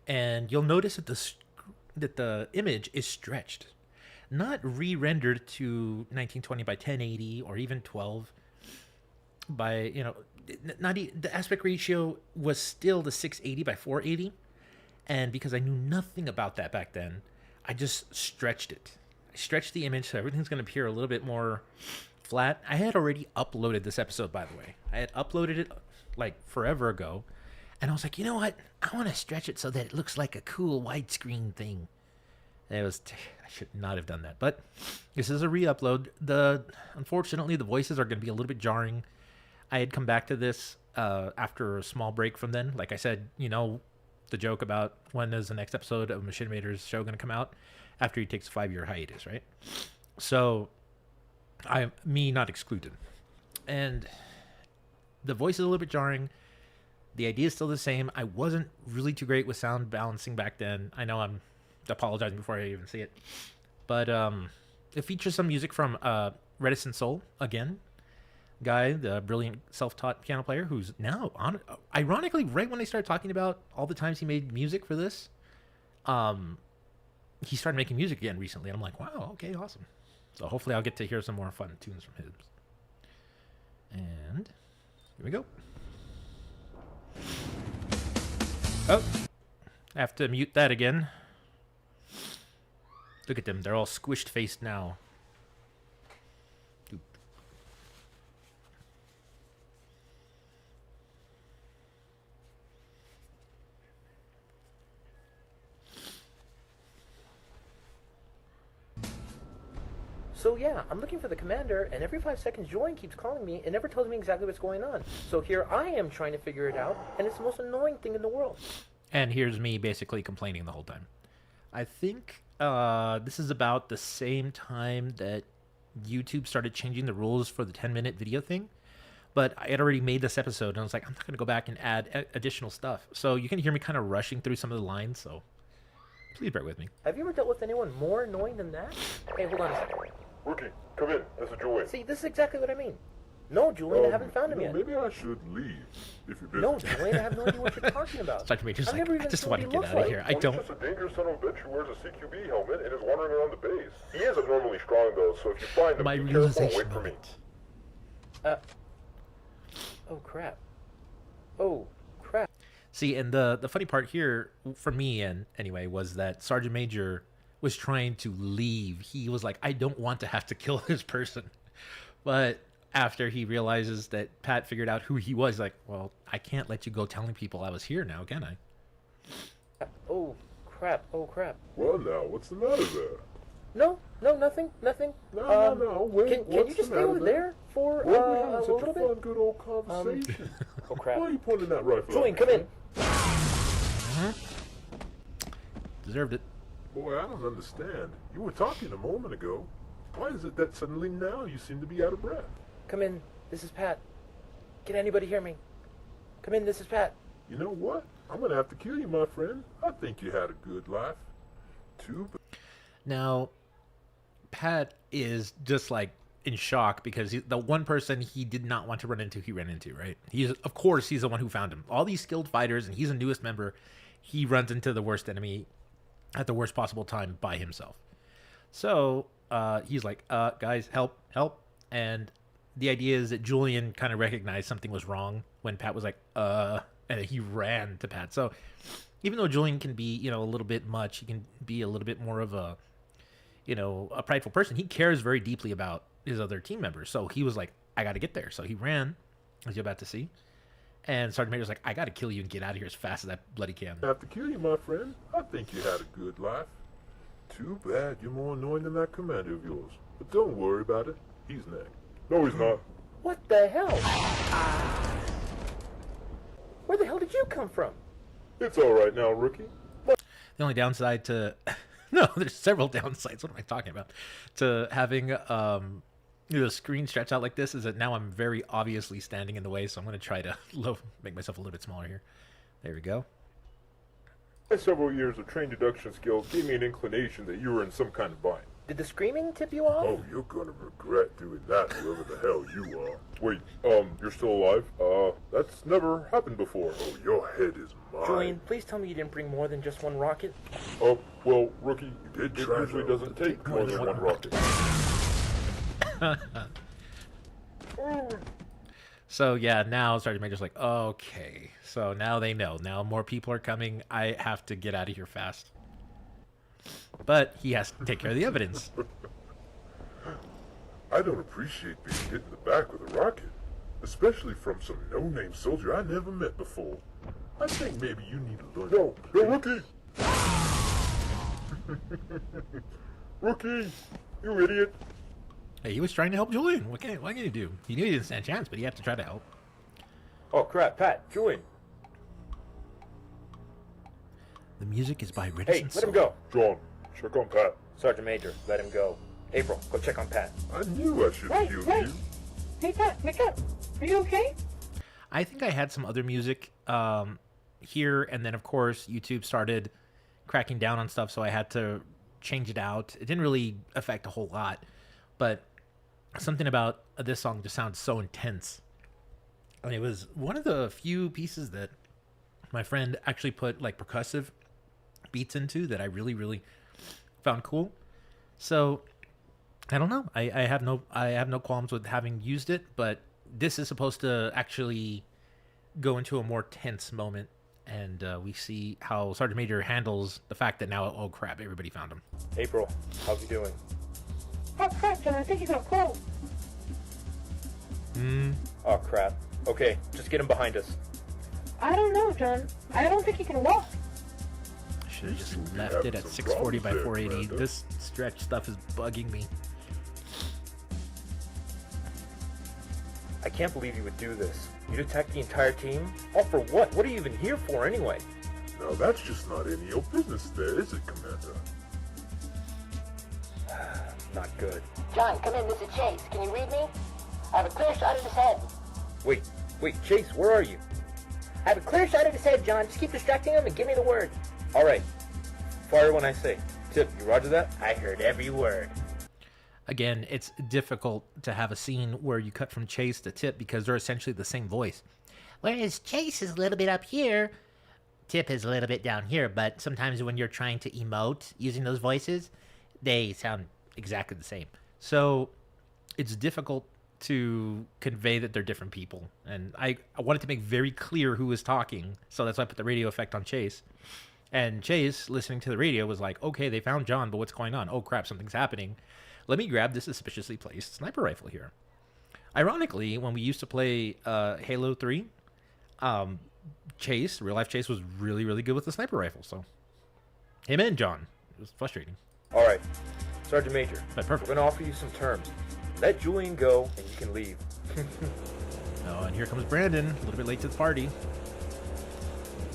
S1: and you'll notice that the image is stretched, not re-rendered to 1920 by 1080 or even 12 by the aspect ratio was still the 680 by 480, and because I knew nothing about that back then, I just stretched it. I stretched the image so everything's going to appear a little bit more flat. I had already uploaded this episode, by the way. I had uploaded it like forever ago. And I was like, you know what? I want to stretch it so that it looks like a cool widescreen thing. I should not have done that. But this is a re-upload. Unfortunately, the voices are going to be a little bit jarring. I had come back to this after a small break from then. Like I said, the joke about when is the next episode of Machinimator's show going to come out after he takes a 5-year hiatus, right? So, me not excluded. And the voice is a little bit jarring. The idea is still the same. I wasn't really too great with sound balancing back then. I know I'm apologizing before I even see it. But it features some music from Reticent Soul, again. Guy, the brilliant self-taught piano player, who's now, ironically, right when I started talking about all the times he made music for this, he started making music again recently. And I'm like, wow, okay, awesome. So hopefully I'll get to hear some more fun tunes from him. And here we go. Oh, I have to mute that again. Look at them. They're all squished faced now. Oop.
S7: So yeah, I'm looking for the commander, and every 5 seconds Julian keeps calling me and never tells me exactly what's going on. So here I am trying to figure it out, and it's the most annoying thing in the world.
S1: And here's me basically complaining the whole time. I think this is about the same time that YouTube started changing the rules for the 10-minute video thing. But I had already made this episode, and I was like, I'm not going to go back and add additional stuff. So you can hear me kind of rushing through some of the lines, so please bear with me.
S7: Have you ever dealt with anyone more annoying than that? Hey, hold on a second.
S3: Rookie, come in. This is Julian.
S7: See, this is exactly what I mean. No, Julian, I haven't found him yet.
S3: Maybe I should leave if you're busy.
S7: No, Julian, I have no idea what you're talking about.
S1: Sergeant Major's
S7: I've
S1: like,
S7: never
S1: I
S7: even
S1: just
S7: seen
S1: want to
S7: what
S1: get
S7: he
S1: out of
S7: looks
S1: here.
S7: like.
S1: I
S3: Well,
S1: don't.
S3: He's just a dangerous son of a bitch who wears a CQB helmet and is wandering around the base. He is abnormally strong, though, so if you find him,
S1: My
S3: be careful and
S1: realization
S3: wait for
S1: of
S3: me.
S1: it.
S7: Oh, crap. Oh, crap.
S1: See, and the funny part here, for me, and anyway, was that Sergeant Major was trying to leave. He was like, I don't want to have to kill this person. But after he realizes that Pat figured out who he was, like, well, I can't let you go telling people I was here now, can I?
S7: Oh, crap. Oh, crap.
S3: Well, now, what's the matter there?
S7: No, nothing.
S3: No, wait,
S7: Can you
S3: what's
S7: just
S3: the
S7: stay
S3: matter
S7: over there for
S3: Well, we're
S7: a
S3: having such
S7: little
S3: a
S7: bit?
S3: fun, good old conversation.
S7: Oh, crap.
S3: Why are you pointing that rifle
S7: Julian,
S3: at
S7: come
S3: me?
S7: in.
S1: Deserved it.
S3: Boy, I don't understand. You were talking a moment ago. Why is it that suddenly now you seem to be out of breath?
S7: Come in. This is Pat. Can anybody hear me? Come in. This is Pat.
S3: You know what? I'm gonna have to kill you, my friend. I think you had a good life. Too bad.
S1: Now, Pat is just like in shock because the one person he did not want to run into, he ran into, right? Of course, he's the one who found him. All these skilled fighters, and he's the newest member. He runs into the worst enemy at the worst possible time by himself. So he's like, guys, help. And the idea is that Julian kind of recognized something was wrong when Pat was like, and he ran to Pat. So even though Julian can be, a little bit much, he can be a little bit more of a prideful person. He cares very deeply about his other team members. So he was like, I got to get there. So he ran, as you're about to see. And Sergeant Major's like, I got to kill you and get out of here as fast as I bloody can.
S3: I have to kill you, my friend. I think you had a good life. Too bad you're more annoying than that commander of yours. But don't worry about it. He's next. No, he's not.
S7: What the hell? Where the hell did you come from?
S8: It's all right now, rookie.
S1: The only downside to no, there's several downsides. What am I talking about? To having the screen stretch out like this is that now I'm very obviously standing in the way, so I'm going to try to make myself a little bit smaller here. There we go.
S8: My several years of train deduction skills gave me an inclination that you were in some kind of bind.
S7: Did the screaming tip you off?
S8: Oh, you're gonna regret doing that, whoever the hell you are. Wait, you're still alive? That's never happened before. Oh, your head is mine.
S7: Julian, please tell me you didn't bring more than just one rocket.
S8: Oh, well, rookie, it usually doesn't take more than one rocket.
S1: So yeah, now Sergeant Major's like, okay. So now they know. Now more people are coming. I have to get out of here fast. But he has to take care of the evidence.
S8: I don't appreciate being hit in the back with a rocket. Especially from some no-name soldier I never met before. I think maybe you need to learn... No, rookie! Rookie! You idiot!
S1: Hey, he was trying to help Julian. What can you do? He knew he didn't stand a chance, but he had to try to help.
S7: Oh crap, Pat, Julian.
S1: The music is by
S7: Hey,
S1: Reticent
S7: let him
S1: Soul.
S7: go.
S8: John, check on Pat.
S7: Sergeant Major, let him go. April, go check on Pat.
S8: I knew I should have killed you.
S4: Hey, Pat, wake up. Are you okay?
S1: I think I had some other music here, and then of course YouTube started cracking down on stuff, so I had to change it out. It didn't really affect a whole lot, but something about this song just sounds so intense. I mean, it was one of the few pieces that my friend actually put like percussive beats into that I really, really found cool. So I don't know. I have no qualms with having used it, but this is supposed to actually go into a more tense moment, and we see how Sergeant Major handles the fact that now, oh crap, everybody found him.
S7: April, how's he doing?
S4: Oh, crap, John. I think he's got a cold.
S7: Oh crap. Okay, just get him behind us.
S4: I don't know, John. I don't think he can walk.
S1: Should have just
S8: seem to be
S1: left
S8: having
S1: it at
S8: some
S1: 640 by
S8: problems there,
S1: 480.
S8: Miranda.
S1: This stretch stuff is bugging me.
S7: I can't believe you would do this. You'd attack the entire team? All for what? What are you even here for anyway?
S8: Now that's just not any of your business there, is it, Commander?
S7: Not good.
S9: John, come in. This is Chase. Can you read me? I have a clear shot of his head.
S7: Wait, Chase, where are you?
S9: I have a clear shot of his head, John. Just keep distracting him and give me the word.
S7: Alright. Fire when I say. Tip, you roger that?
S9: I heard every word.
S1: Again, it's difficult to have a scene where you cut from Chase to Tip because they're essentially the same voice. Whereas Chase is a little bit up here, Tip is a little bit down here, but sometimes when you're trying to emote using those voices, they sound exactly the same. So it's difficult to convey that they're different people. And I wanted to make very clear who was talking, so that's why I put the radio effect on Chase. And Chase, listening to the radio, was like, okay, they found John, but what's going on? Oh crap, something's happening. Let me grab this suspiciously placed sniper rifle here. Ironically, when we used to play Halo 3, Chase, real life Chase, was really, really good with the sniper rifle. So, him and John. It was frustrating.
S7: Alright. Sergeant Major,
S1: But perfect.
S7: we're gonna offer you some terms. Let Julian go, and you can leave.
S1: Oh, and here comes Brandon, a little bit late to the party.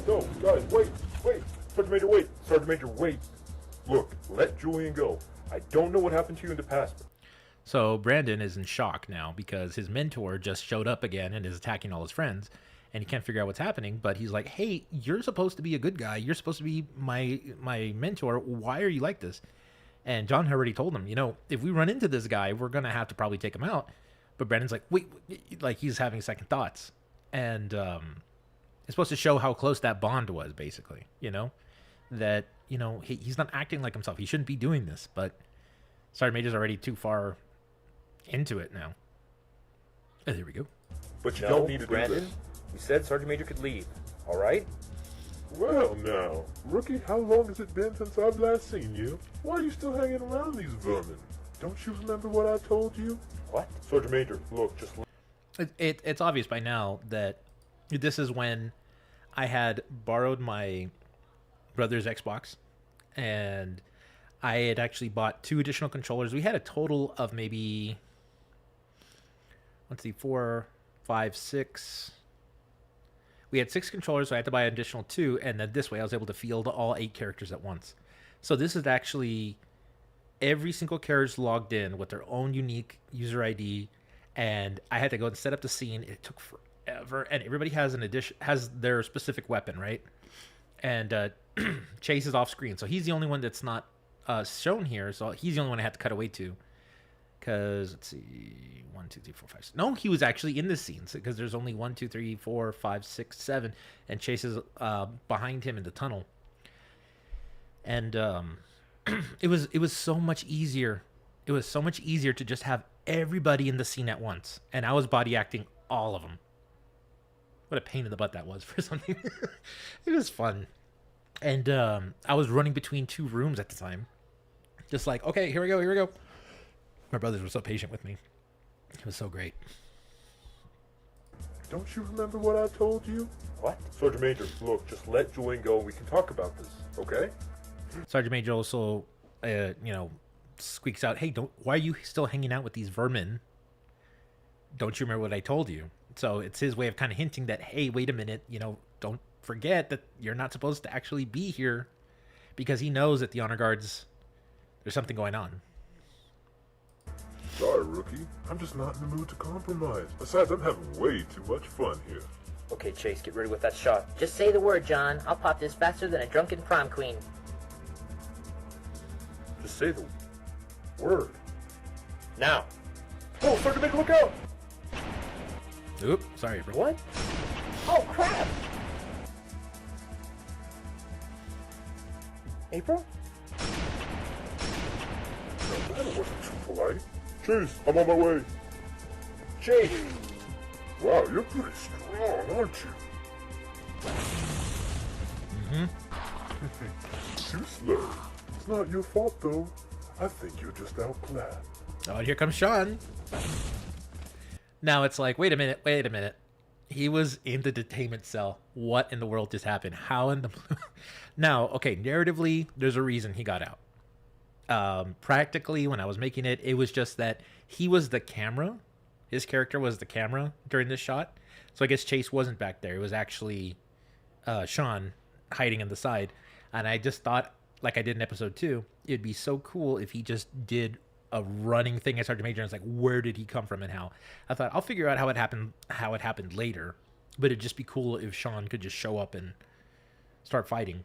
S8: No, guys, wait. Sergeant Major, wait. Sergeant Major, wait. Look, let Julian go. I don't know what happened to you in the past.
S1: So Brandon is in shock now because his mentor just showed up again and is attacking all his friends, and he can't figure out what's happening. But he's like, "Hey, you're supposed to be a good guy. You're supposed to be my mentor. Why are you like this?" And John had already told him, if we run into this guy, we're gonna have to probably take him out. But Brandon's like, wait, like he's having second thoughts, and it's supposed to show how close that bond was, basically. That he's not acting like himself. He shouldn't be doing this, but Sergeant Major's already too far into it now. Oh, there we go.
S8: But you
S7: No,
S8: don't need to
S7: Brandon,
S8: do this.
S7: we said Sergeant Major could leave. Alright?
S8: Well, now, rookie, how long has it been since I've last seen you? Why are you still hanging around these vermin? Don't you remember what I told you?
S7: What?
S8: Sergeant Major, look, just
S1: It's obvious by now that this is when I had borrowed my brother's Xbox, and I had actually bought 2 additional controllers. We had a total of maybe let's see, 4, 5, 6. We had 6 controllers, so I had to buy an additional 2, and then this way I was able to field all 8 characters at once. So this is actually every single character logged in with their own unique user ID, and I had to go and set up the scene. It took forever, and everybody has their specific weapon, right? And Chase is off screen, so he's the only one that's not shown here. So he's the only one I had to cut away to. Because let's see, 1, 2, 3, 4, 5, 6. No, he was actually in this scene because there's only 1, 2, 3, 4, 5, 6, 7, and Chase is behind him in the tunnel. And it was so much easier. It was so much easier to just have everybody in the scene at once, and I was body acting all of them. What a pain in the butt that was for something. It was fun, and I was running between 2 rooms at the time, just like, okay, here we go. My brothers were so patient with me. It was so great.
S8: Don't you remember what I told you?
S7: What?
S8: Sergeant Major, look, just let Julian go and we can talk about this, okay?
S1: Sergeant Major also, squeaks out, "Hey, why are you still hanging out with these vermin? Don't you remember what I told you?" So it's his way of kind of hinting that, hey, wait a minute, don't forget that you're not supposed to actually be here, because he knows that the honor guards, there's something going on.
S8: Sorry, rookie. I'm just not in the mood to compromise. Besides, I'm having way too much fun here.
S7: Okay, Chase, get ready with that shot.
S9: Just say the word, John. I'll pop this faster than a drunken prom queen.
S8: Just say the word.
S7: Now.
S8: Oh, Sergeant Major, look out!
S1: Oop, sorry, bro.
S7: What?
S9: Oh, crap!
S7: April?
S8: No, that wasn't too polite. Chase, I'm on my way.
S7: Chase!
S8: Wow, you're pretty strong, aren't you? Too slow. It's not your fault, though. I think you're just outclassed.
S1: Oh, and here comes Sean. Now it's like, wait a minute. He was in the detainment cell. What in the world just happened? How in the... Now, okay, narratively, there's a reason he got out. Practically, when I was making it, it was just that he was the camera. His character was the camera during this shot. So I guess Chase wasn't back there. It was actually Sean hiding on the side. And I just thought, like I did in episode 2, it'd be so cool if he just did a running thing as Sergeant Major. And it's like, where did he come from and how? I thought, I'll figure out how it happened later. But it'd just be cool if Sean could just show up and start fighting.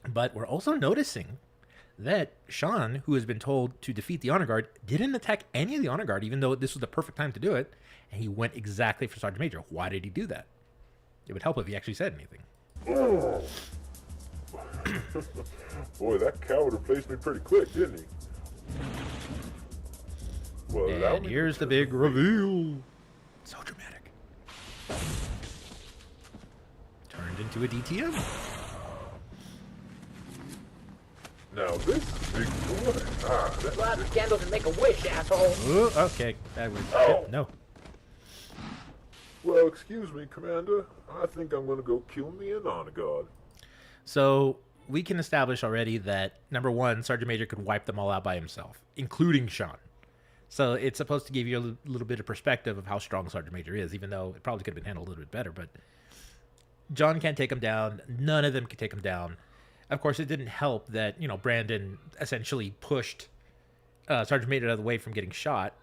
S1: But we're also noticing that Sean, who has been told to defeat the honor guard, didn't attack any of the honor guard, even though this was the perfect time to do it. And he went exactly for Sergeant Major. Why did he do that? It would help if he actually said anything.
S8: Oh. Boy, that coward replaced me pretty quick, didn't he? Well,
S1: And here's the big reveal. So dramatic. Turned into a DTM.
S8: Now this is big boy. That's
S9: Blow out the candles and make a wish, asshole.
S1: Ooh, okay. That was no.
S8: Well, excuse me, Commander. I think I'm gonna go kill me an honor guard.
S1: So we can establish already that, number one, Sergeant Major could wipe them all out by himself, including Sean. So it's supposed to give you a little bit of perspective of how strong Sergeant Major is, even though it probably could have been handled a little bit better. But John can't take him down. None of them can take him down. Of course, it didn't help that, Brandon essentially pushed Sergeant Major out of the way from getting shot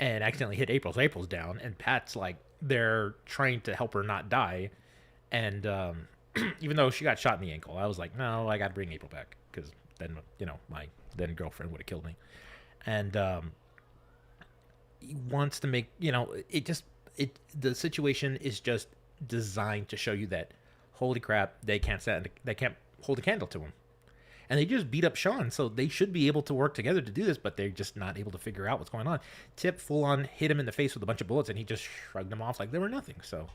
S1: and accidentally hit April. So April's down, and Pat's like, they're trying to help her not die. And even though she got shot in the ankle, I was like, no, I got to bring April back, because then, my then girlfriend would have killed me. And he wants to make, the situation is just designed to show you that, holy crap, they can't hold a candle to him. And they just beat up Sean, so they should be able to work together to do this, but they're just not able to figure out what's going on. Tip full on hit him in the face with a bunch of bullets, and he just shrugged them off like they were nothing. So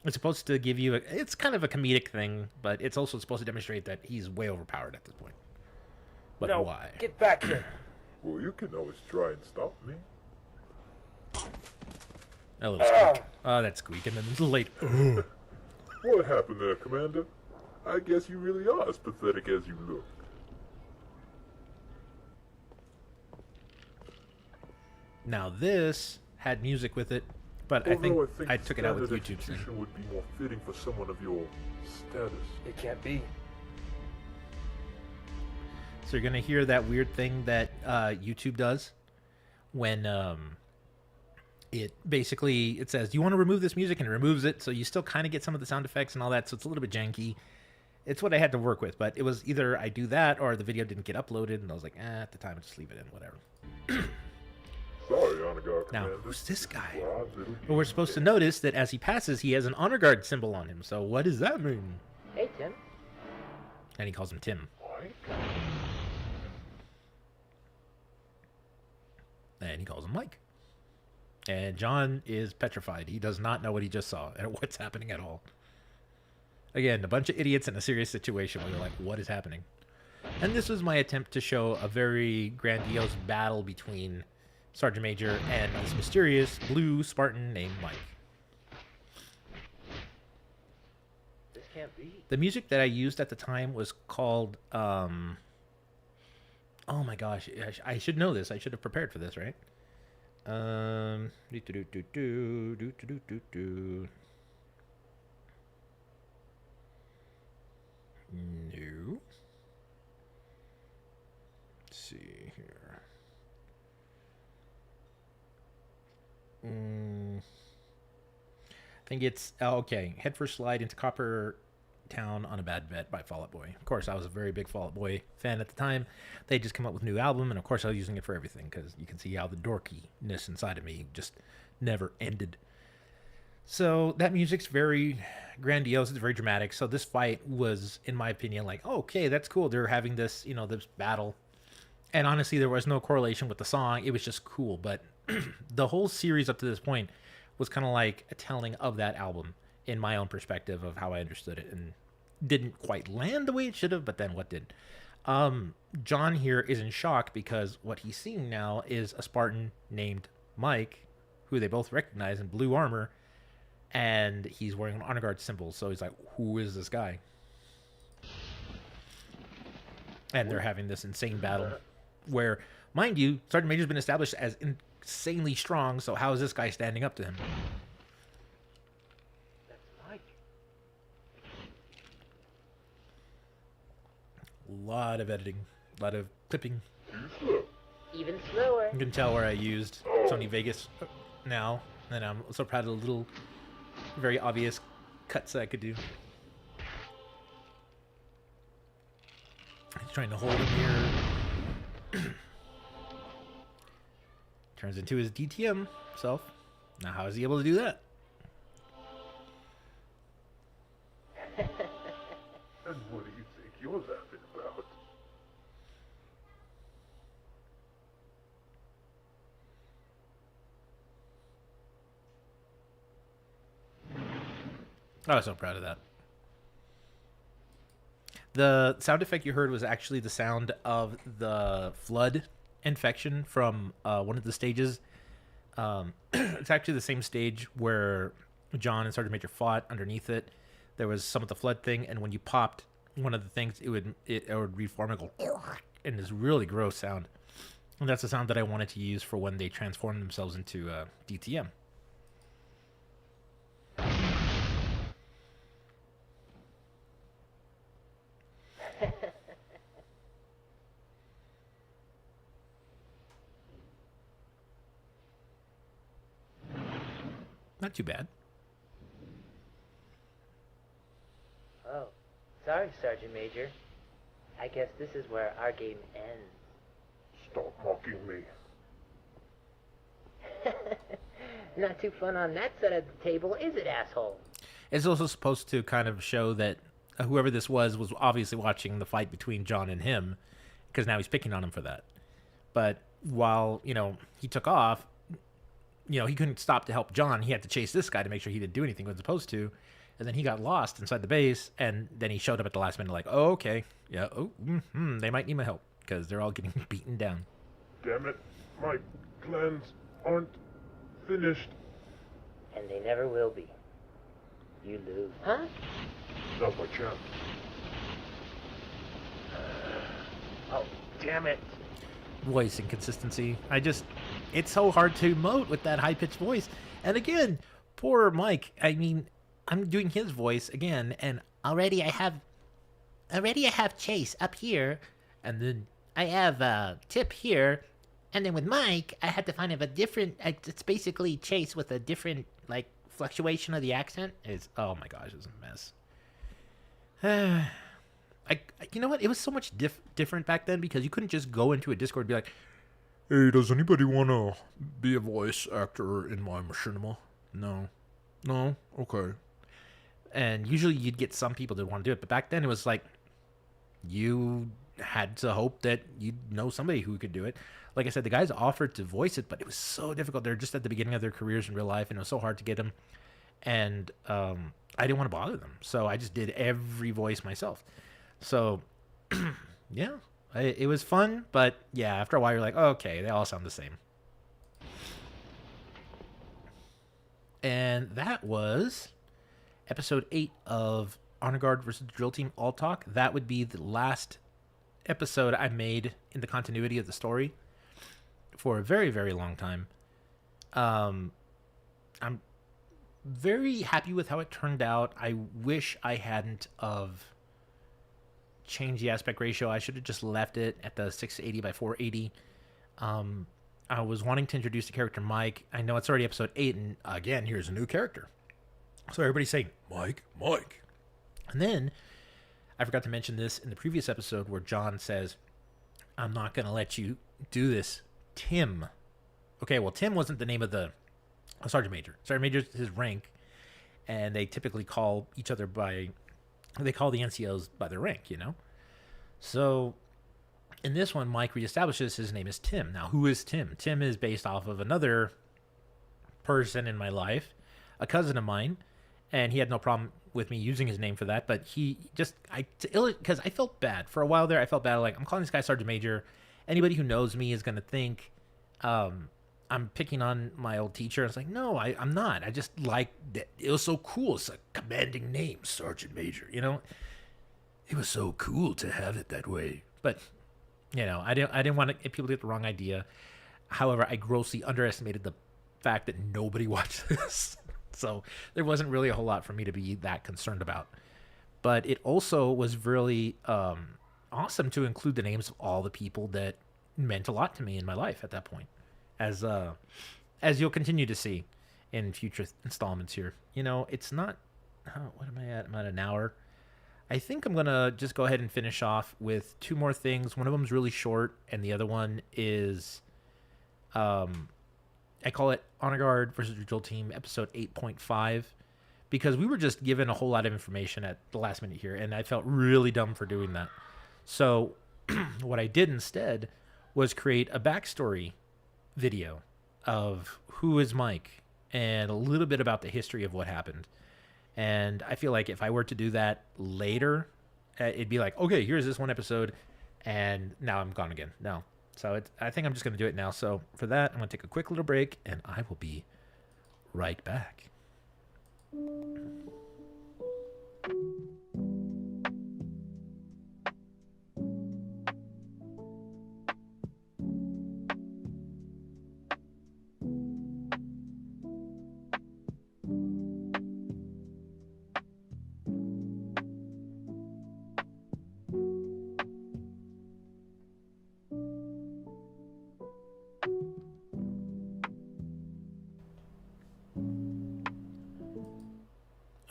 S1: it's supposed to give you it's kind of a comedic thing, but it's also supposed to demonstrate that he's way overpowered at this point. But
S7: No,
S1: why?
S7: get back here.
S8: Well, you can always try and stop me.
S1: A little squeak. Oh, that squeak, and then it's late.
S8: What happened there, Commander? I guess you really are as pathetic as you look.
S1: Now this had music with it But I think
S8: Although
S1: I took it out with
S8: standard
S1: YouTube's thing.
S8: execution would be more fitting for someone of your status.
S7: It can't be.
S1: So you're gonna hear that weird thing that YouTube does when it says, "Do you want to remove this music?" and it removes it, so you still kind of get some of the sound effects and all that. So it's a little bit janky. It's what I had to work with, but it was either I do that or the video didn't get uploaded, and I was like, at the time, just leave it in, whatever.
S8: Sorry, Honor Guard
S1: Now,
S8: Commander.
S1: who's this guy?
S8: Well, little
S1: But we're supposed to notice that as he passes, he has an honor guard symbol on him. So what does that mean?
S7: Hey, Tim.
S1: And he calls him Tim.
S8: Mike?
S1: And he calls him Mike. And John is petrified. He does not know what he just saw and what's happening at all. Again, a bunch of idiots in a serious situation where they're like, what is happening? And this was my attempt to show a very grandiose battle between Sergeant Major and this mysterious blue Spartan named Mike.
S7: This can't be.
S1: The music that I used at the time was called, oh my gosh, I should know this. I should have prepared for this, right? No. Let's see here. I think it's okay. Headfirst slide into Copper Town on a Bad Bet by Fall Out Boy. Of course, I was a very big Fall Out Boy fan at the time. They just come up with a new album, and of course, I was using it for everything because you can see how the dorkiness inside of me just never ended. So that music's very grandiose. It's very dramatic. So this fight was, in my opinion, like, oh, okay, that's cool. They're having this, this battle. And honestly, there was no correlation with the song. It was just cool. But the whole series up to this point was kind of like a telling of that album in my own perspective of how I understood it, and didn't quite land the way it should have, but then what did? John here is in shock because what he's seeing now is a Spartan named Mike, who they both recognize in blue armor, and he's wearing an honor guard symbol. So he's like, who is this guy? And they're having this insane battle where, mind you, Sergeant Major's been established as insanely strong, so how is this guy standing up to him?
S7: That's Mike.
S1: A lot of editing, a lot of clipping.
S9: Even slower.
S1: You can tell where I used Sony Vegas now, and I'm so proud of the little, very obvious cuts I could do. He's trying to hold him here. Turns into his DTM self. Now, how is he able to do that?
S8: And what do you think you're laughing about?
S1: I was so proud of that. The sound effect you heard was actually the sound of the flood infection from one of the stages. It's actually the same stage where John and Sergeant Major fought. Underneath it, there was some of the flood thing, and when you popped one of the things, it would reform and go, and this really gross sound. And that's the sound that I wanted to use for when they transform themselves into DTM. Not too bad.
S9: Oh, sorry, Sergeant Major. I guess this is where our game ends.
S8: Stop mocking me.
S9: Not too fun on that side of the table, is it, asshole?
S1: It's also supposed to kind of show that whoever this was obviously watching the fight between John and him, because now he's picking on him for that. But while, he took off, he couldn't stop to help John. He had to chase this guy to make sure he didn't do anything he was supposed to. And then he got lost inside the base, and then he showed up at the last minute like, oh, okay, yeah, they might need my help, because they're all getting beaten down.
S8: Damn it, my plans aren't finished.
S9: And they never will be. You lose. Huh?
S8: Not my chance.
S9: Oh, damn it.
S1: Voice inconsistency. it's so hard to emote with that high pitched voice. And again, poor Mike. I mean, I'm doing his voice again, and already I have Chase up here, and then I have Tip here, and then with Mike, I had to find a different. It's basically Chase with a different like fluctuation of the accent. Is oh my gosh, it's a mess. You know what? It was so much different back then because you couldn't just go into a Discord and be like, "Hey, does anybody want to be a voice actor in my machinima?" No. No? Okay. And usually you'd get some people that want to do it, but back then it was like you had to hope that you'd know somebody who could do it. Like I said, the guys offered to voice it, but it was so difficult. They're just at the beginning of their careers in real life, and it was so hard to get them. And I didn't want to bother them, so I just did every voice myself. So, yeah, it was fun, but yeah, after a while you're like, oh, okay, they all sound the same. And that was episode 8 of Honor Guard versus Drill Team All Talk. That would be the last episode I made in the continuity of the story for a very, very long time. I'm very happy with how it turned out. I wish I hadn't of changed the aspect ratio. I should have just left it at the 680 by 480. I was wanting to introduce the character Mike. I know it's already episode 8, and again, here's a new character. So everybody's saying, Mike, Mike. And then, I forgot to mention this in the previous episode where John says, I'm not going to let you do this, Tim. Okay, well, Tim wasn't the name of the Sergeant Major. Sergeant Major is his rank, and they typically call each other they call the NCOs by their rank, you know? So, in this one, Mike reestablishes his name is Tim. Now, who is Tim? Tim is based off of another person in my life, a cousin of mine, and he had no problem with me using his name for that, but he just, because I felt bad. For a while there, I felt bad, like, I'm calling this guy Sergeant Major. Anybody who knows me is going to think I'm picking on my old teacher. It's like, no, I'm not. I just like that. It was so cool. It's a commanding name, Sergeant Major, you know? It was so cool to have it that way. But, you know, I didn't want people to get the wrong idea. However, I grossly underestimated the fact that nobody watched this. So there wasn't really a whole lot for me to be that concerned about. But it also was really awesome to include the names of all the people that meant a lot to me in my life at that point. As you'll continue to see in future installments here. You know, it's not... what am I at? I'm at an hour. I think I'm going to just go ahead and finish off with 2 more things. One of them is really short, and the other one is... I call it Honor Guard versus Drill Team, episode 8.5, because we were just given a whole lot of information at the last minute here, and I felt really dumb for doing that. So what I did instead was create a backstory video of who is Mike and a little bit about the history of what happened. And I feel like if I were to do that later, it'd be like, okay, here's this one episode, and now I'm gone again. No. So I think I'm just going to do it now. So for that, I'm going to take a quick little break, and I will be right back.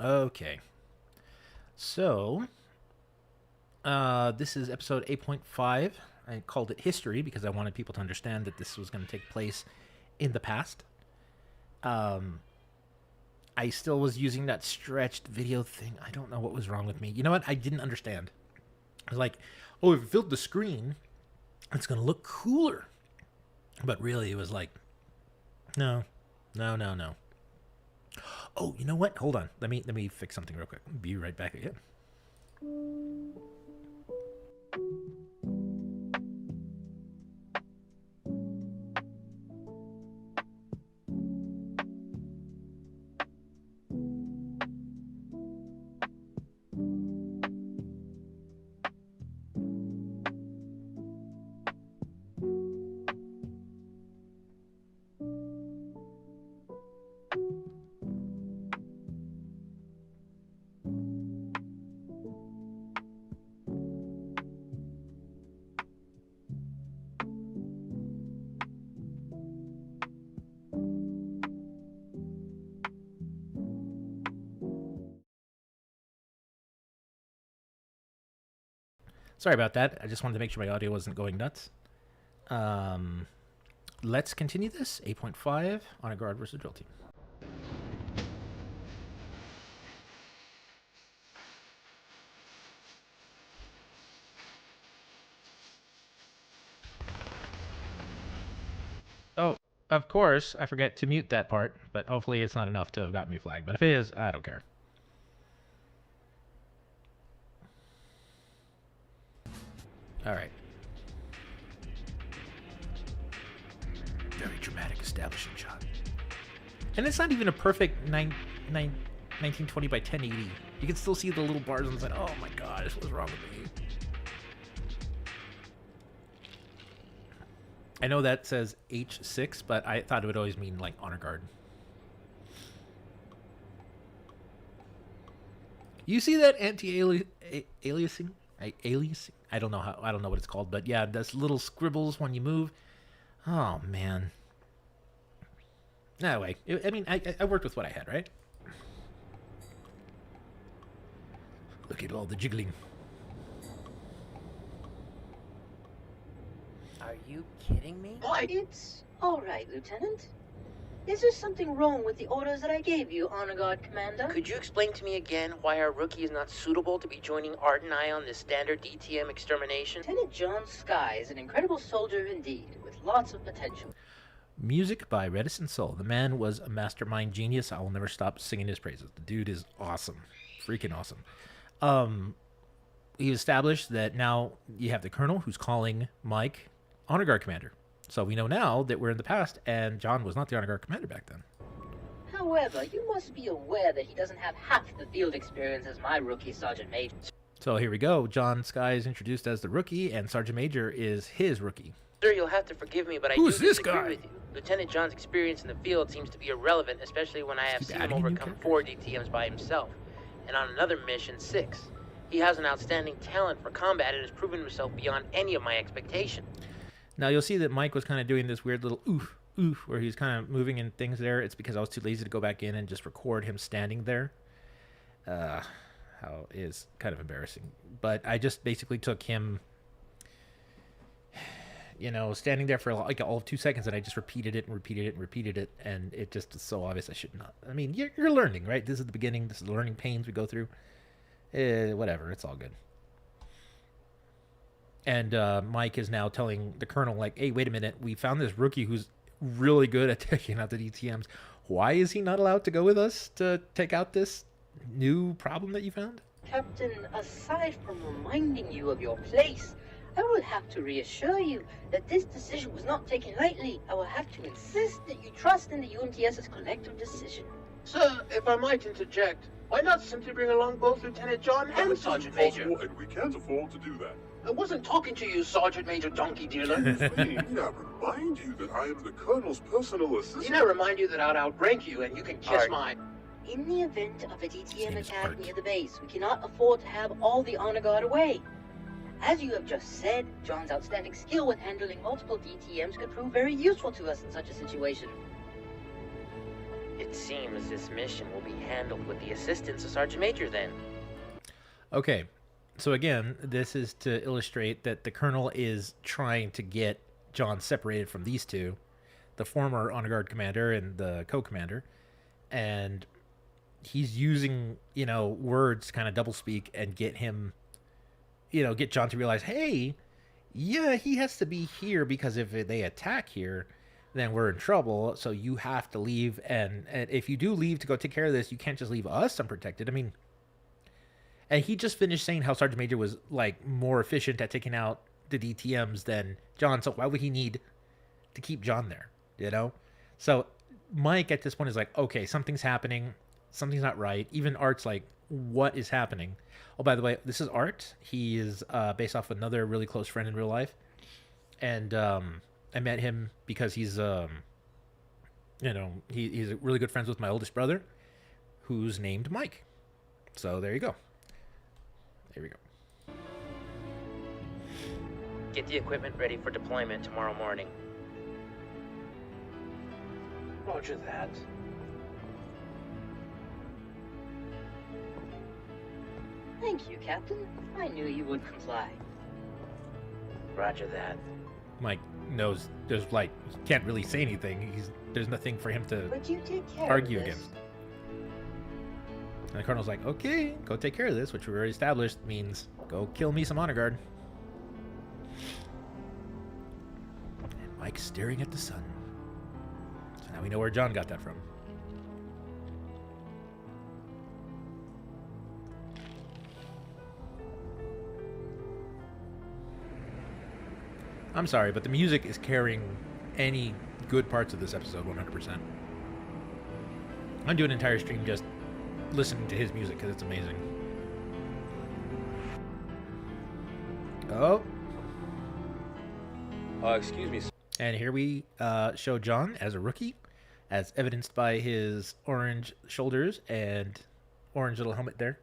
S1: Okay, so this is episode 8.5. I called it History because I wanted people to understand that this was going to take place in the past. I still was using that stretched video thing. I don't know what was wrong with me. You know what? I didn't understand. I was like, oh, if it filled the screen, it's going to look cooler. But really, it was like, no. Oh, you know what? Hold on. Let me fix something real quick. Be right back again. Sorry about that. I just wanted to make sure my audio wasn't going nuts. Let's continue this. 8.5, Honor Guard versus Drill Team. Oh, of course, I forget to mute that part, but hopefully it's not enough to have got me flagged. But if it is, I don't care. All right. Very dramatic establishing shot. And it's not even a perfect 1920 by 1080. You can still see the little bars on the side. Oh my gosh, what's wrong with me? I know that says H6, but I thought it would always mean like Honor Guard. You see that anti-aliasing? Aliasing? I don't know what it's called, but yeah, those little scribbles when you move. Oh man. Anyway, I worked with what I had, right? Look at all the jiggling.
S9: Are you kidding me?
S10: It's all right, Lieutenant. Is there something wrong with the orders that I gave you, Honor Guard Commander?
S9: Could you explain to me again why our rookie is not suitable to be joining Art and I on this standard DTM extermination?
S10: Lieutenant John Sky is an incredible soldier indeed, with lots of potential.
S1: Music by Reticent Soul. The man was a mastermind genius. I will never stop singing his praises. The dude is awesome. Freaking awesome. He established that now you have the Colonel who's calling Mike Honor Guard Commander. So we know now that we're in the past, and John was not the Honor Guard Commander back then.
S10: However, you must be aware that he doesn't have half the field experience as my rookie Sergeant Major.
S1: So here we go. John Sky is introduced as the rookie, and Sergeant Major is his rookie.
S9: Sir, you'll have to forgive me, but I
S1: Who's
S9: do
S1: this
S9: disagree
S1: guy?
S9: with you. Lieutenant John's experience in the field seems to be irrelevant, especially when I have seen him overcome 4 DTMs by himself. And on another mission, 6. He has an outstanding talent for combat and has proven himself beyond any of my expectations.
S1: Now you'll see that Mike was kind of doing this weird little oof, oof, where he's kind of moving in things there. It's because I was too lazy to go back in and just record him standing there. How is kind of embarrassing. But I just basically took him, standing there for like all of 2 seconds, and I just repeated it and repeated it and repeated it, and it just is so obvious I should not. I mean, you're learning, right? This is the beginning. This is the learning pains we go through. Whatever, it's all good. And Mike is now telling the Colonel, like, hey, wait a minute. We found this rookie who's really good at taking out the DTMs. Why is he not allowed to go with us to take out this new problem that you found?
S10: Captain, aside from reminding you of your place, I will have to reassure you that this decision was not taken lightly. I will have to insist that you trust in the UMTS's collective decision.
S7: Sir, if I might interject, why not simply bring along both Lieutenant John and Sergeant Major?
S8: And we can't afford to do that.
S7: I wasn't talking to you, Sergeant Major Donkey Dealer.
S8: Need I remind you that I am the Colonel's personal assistant?
S7: Need I remind you that I'd outrank you and you can kiss my...
S10: In the event of a DTM
S1: is
S10: attack
S1: Art.
S10: near the base, we cannot afford to have all the Honor Guard away. As you have just said, John's outstanding skill with handling multiple DTMs could prove very useful to us in such a situation.
S9: It seems this mission will be handled with the assistance of Sergeant Major then.
S1: Okay. So again, this is to illustrate that the Colonel is trying to get John separated from these two, the former Honor Guard Commander and the co-commander, and he's using, words to kind of doublespeak and get him, get John to realize, hey, yeah, he has to be here because if they attack here, then we're in trouble, so you have to leave, and if you do leave to go take care of this, you can't just leave us unprotected. I mean... And he just finished saying how Sergeant Major was, like, more efficient at taking out the DTMs than John. So why would he need to keep John there, So Mike at this point is like, okay, something's happening. Something's not right. Even Art's like, what is happening? Oh, by the way, this is Art. He is based off another really close friend in real life. And I met him because he's, he's really good friends with my oldest brother, who's named Mike. So there you go. There we go.
S9: Get the equipment ready for deployment tomorrow morning.
S7: Roger that.
S10: Thank you, Captain. I knew you would comply.
S9: Roger that.
S1: Mike knows there's like he can't really say anything. There's nothing for him to
S10: But you take care
S1: argue
S10: of this.
S1: against. And the Colonel's like, okay, go take care of this, which we already established means go kill me some honor guard. And Mike's staring at the sun. So now we know where John got that from. I'm sorry, but the music is carrying any good parts of this episode 100%. I'm doing an entire stream just listening to his music because it's amazing. Oh.
S11: Excuse me.
S1: And here we show John as a rookie, as evidenced by his orange shoulders and orange little helmet there.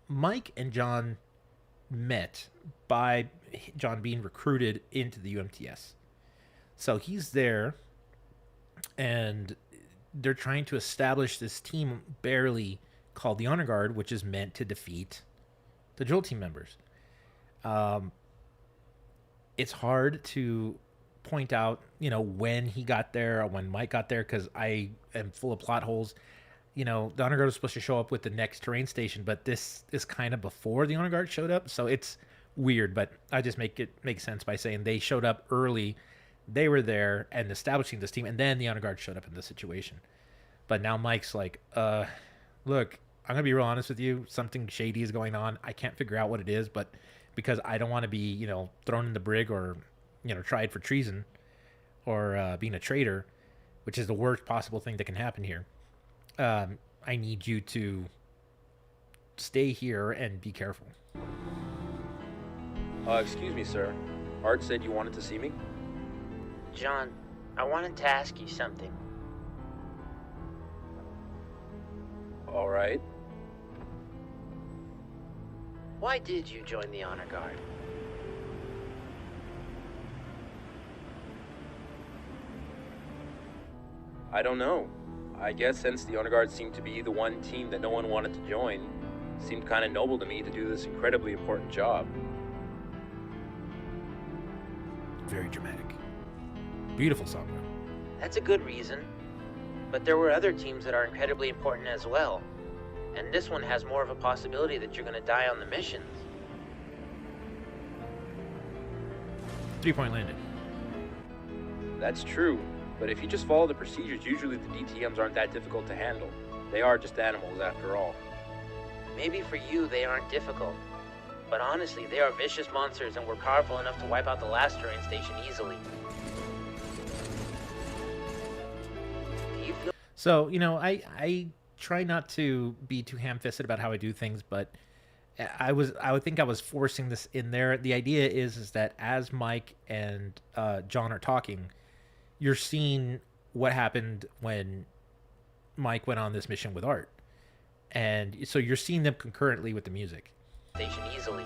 S1: Mike and John met by John being recruited into the UMTS. So he's there, and they're trying to establish this team barely called the Honor Guard, which is meant to defeat the Drill Team members. It's hard to point out, when he got there or when Mike got there, because I am full of plot holes. The Honor Guard was supposed to show up with the next terrain station, but this is kind of before the Honor Guard showed up, so it's weird, but I just make it make sense by saying they showed up early, they were there and establishing this team, and then the Honor Guard showed up in this situation. But now Mike's like, look, I'm gonna be real honest with you, something shady is going on. I can't figure out what it is, but because I don't want to be, thrown in the brig or, tried for treason or being a traitor, which is the worst possible thing that can happen here. I need you to stay here and be careful.
S11: Excuse me, sir. Art said you wanted to see me?
S9: John, I wanted to ask you something.
S11: All right.
S9: Why did you join the Honor Guard?
S11: I don't know. I guess since the Honor Guard seemed to be the one team that no one wanted to join, it seemed kind of noble to me to do this incredibly important job.
S1: Very dramatic. Beautiful song, though.
S9: That's a good reason. But there were other teams that are incredibly important as well. And this one has more of a possibility that you're going to die on the missions.
S1: 3-point landed.
S11: That's true. But if you just follow the procedures, usually the DTMs aren't that difficult to handle. They are just animals after all.
S9: Maybe for you they aren't difficult. But honestly, they are vicious monsters and were powerful enough to wipe out the last terrain station easily. Do you feel...
S1: So, I try not to be too ham-fisted about how I do things, but I would think I was forcing this in there. The idea is that as Mike and John are talking, you're seeing what happened when Mike went on this mission with Art. And so you're seeing them concurrently with the music.
S9: Station easily.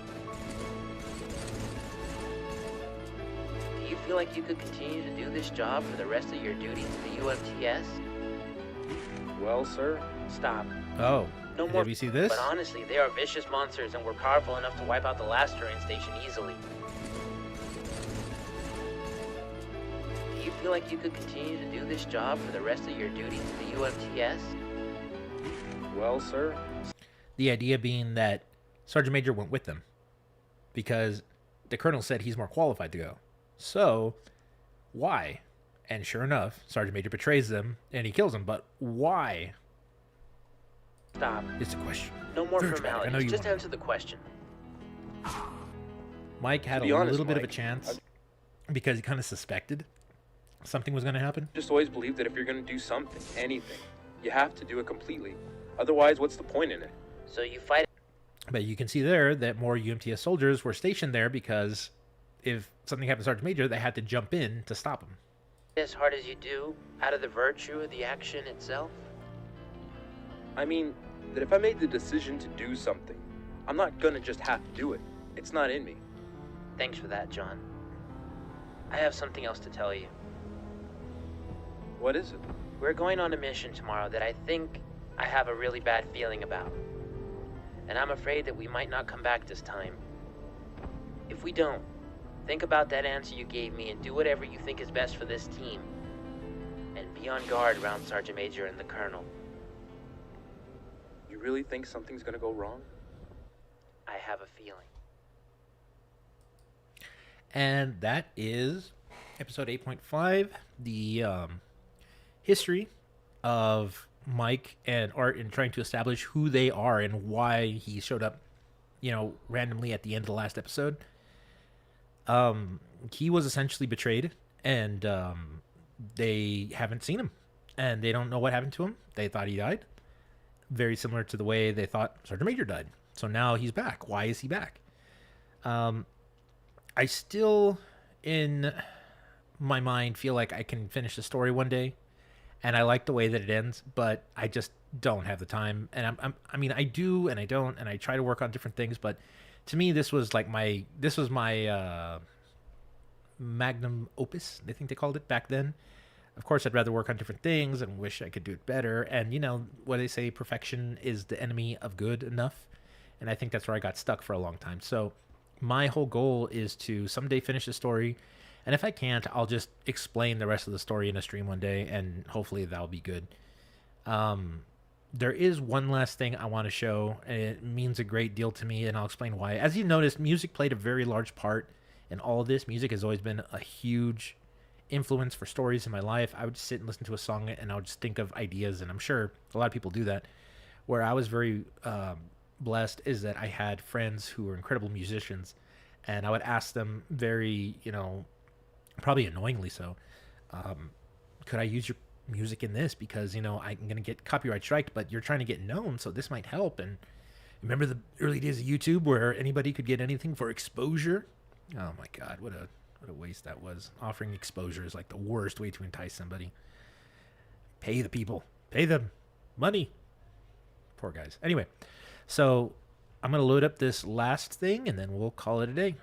S9: Do you feel like you could continue to do this job for the rest of your duty to the UMTS?
S11: Well, sir.
S9: Stop.
S1: Oh,
S9: no more.
S1: Did we see this?
S9: But honestly, they are vicious monsters and were powerful enough to wipe out the last terrain station easily. Do you feel like you could continue to do this job for the rest of your duty to the UMTS?
S11: Well, sir.
S1: The idea being that Sergeant Major went with them because the Colonel said he's more qualified to go. So, why? And sure enough, Sergeant Major betrays them and he kills them. But why?
S9: Stop.
S1: It's a question.
S9: No more
S1: Very dramatic. I know
S9: formalities.
S1: you
S9: Just
S1: want
S9: answer the question.
S1: Mike had a little bit of a chance because he kind of suspected something was going to happen.
S11: Just always believe that if you're going to do something, anything, you have to do it completely. Otherwise, what's the point in it?
S9: So you fight.
S1: But you can see there that more UMTS soldiers were stationed there because if something happened to Sergeant Major, they had to jump in to stop him.
S9: As hard as you do, out of the virtue of the action itself?
S11: I mean, that if I made the decision to do something, I'm not gonna just have to do it. It's not in me.
S9: Thanks for that, John. I have something else to tell you.
S11: What is it?
S9: We're going on a mission tomorrow that I think I have a really bad feeling about. And I'm afraid that we might not come back this time. If we don't, think about that answer you gave me and do whatever you think is best for this team. And be on guard around Sergeant Major and the Colonel.
S11: You really think something's gonna go wrong?
S9: I have a feeling.
S1: And that is episode 8.5, the history of Mike and Art in trying to establish who they are and why he showed up, randomly at the end of the last episode. He was essentially betrayed, and they haven't seen him, and they don't know what happened to him. They thought he died, very similar to the way they thought Sergeant Major died. So now he's back. Why is he back? I still, in my mind, feel like I can finish the story one day, and I like the way that it ends, but I just don't have the time. And I do, and I don't, and I try to work on different things, but to me, this was my magnum opus, I think they called it back then. Of course, I'd rather work on different things and wish I could do it better. And what they say, perfection is the enemy of good enough. And I think that's where I got stuck for a long time. So my whole goal is to someday finish the story. And if I can't, I'll just explain the rest of the story in a stream one day, and hopefully that'll be good. There is one last thing I want to show, and it means a great deal to me, and I'll explain why. As you noticed, music played a very large part in all of this. Music has always been a huge influence for stories in my life. I would just sit and listen to a song, and I would just think of ideas, and I'm sure a lot of people do that. Where I was very blessed is that I had friends who were incredible musicians, and I would ask them very, probably annoyingly so, could I use your music in this, because I'm going to get copyright striked, but you're trying to get known, so this might help. And remember the early days of YouTube where anybody could get anything for exposure? Oh my god, what a waste that was. Offering exposure is like the worst way to entice somebody. Pay the people, pay them money, poor guys. Anyway, so I'm going to load up this last thing, and then we'll call it a day.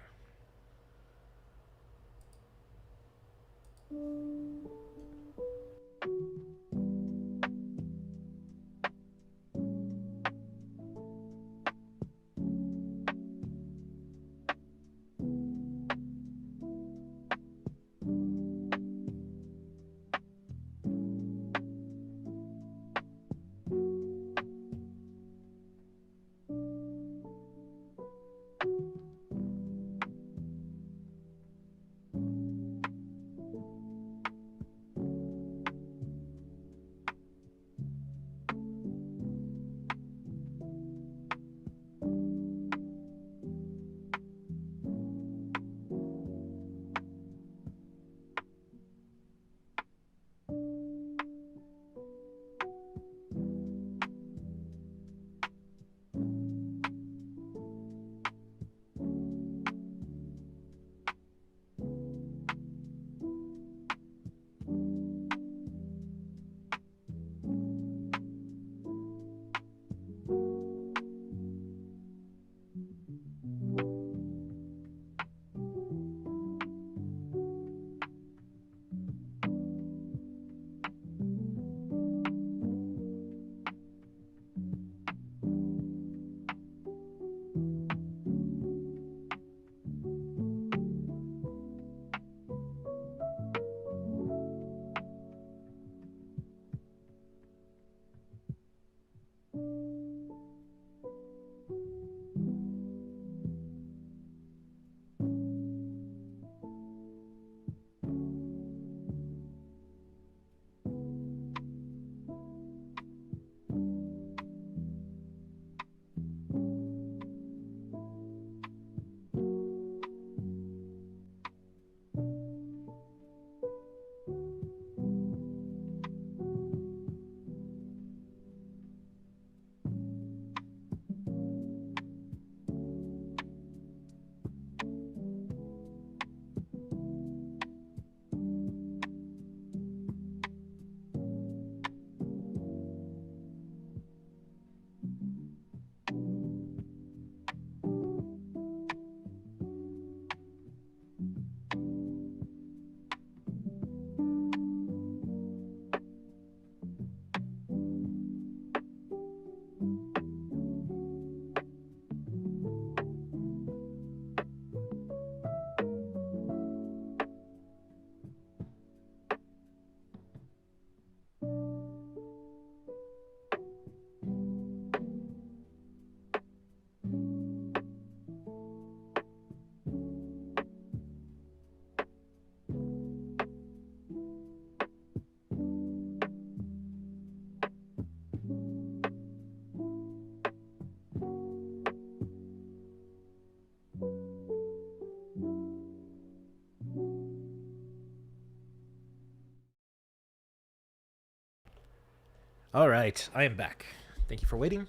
S1: All right, I am back. Thank you for waiting.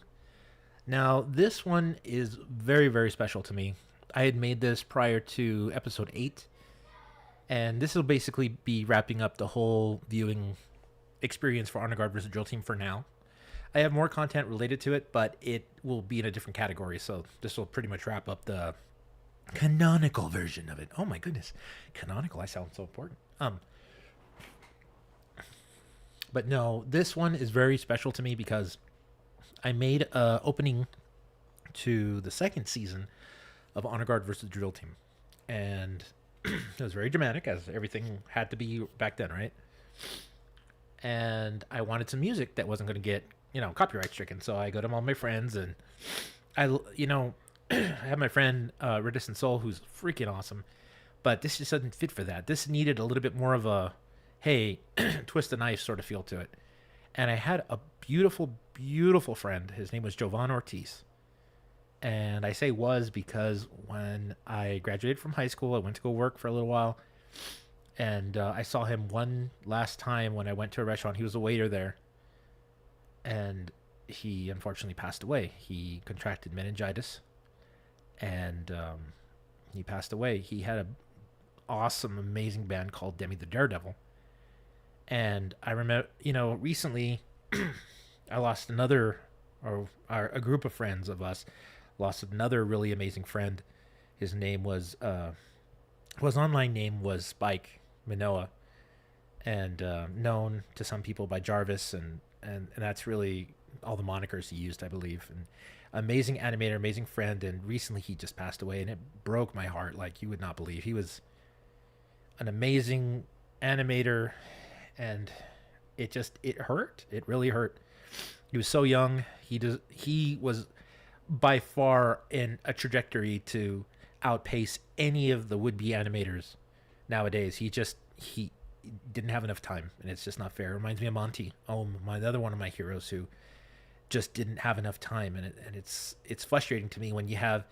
S1: Now, this one is very, very special to me. I had made this prior to episode 8, and this will basically be wrapping up the whole viewing experience for Honor Guard versus Drill Team for now. I have more content related to it, but it will be in a different category, so this will pretty much wrap up the canonical version of it. Oh my goodness. Canonical, I sound so important. But no, this one is very special to me because I made a opening to the second season of Honor Guard versus Drill Team. And it was very dramatic, as everything had to be back then, right? And I wanted some music that wasn't going to get, copyright stricken. So I go to all my friends, and I have my friend Redison Soul, who's freaking awesome. But this just doesn't fit for that. This needed a little bit more of a, hey, twist the knife sort of feel to it. And I had a beautiful, beautiful friend. His name was Jovan Ortiz. And I say was because when I graduated from high school, I went to go work for a little while. And I saw him one last time when I went to a restaurant. He was a waiter there. And he unfortunately passed away. He contracted meningitis. And he passed away. He had an awesome, amazing band called Demi the Daredevil. And I remember, recently I lost another, or a group of friends of us lost another really amazing friend. His name was, his online name was Spike Manoa, and known to some people by Jarvis, and that's really all the monikers he used, I believe. And amazing animator, amazing friend, and recently he just passed away, and it broke my heart like you would not believe. He was an amazing animator, and it hurt. It really hurt. He was so young. He was by far in a trajectory to outpace any of the would-be animators nowadays. He didn't have enough time, and it's just not fair. It reminds me of Monty, the other one of my heroes, who just didn't have enough time, and it's frustrating to me when you have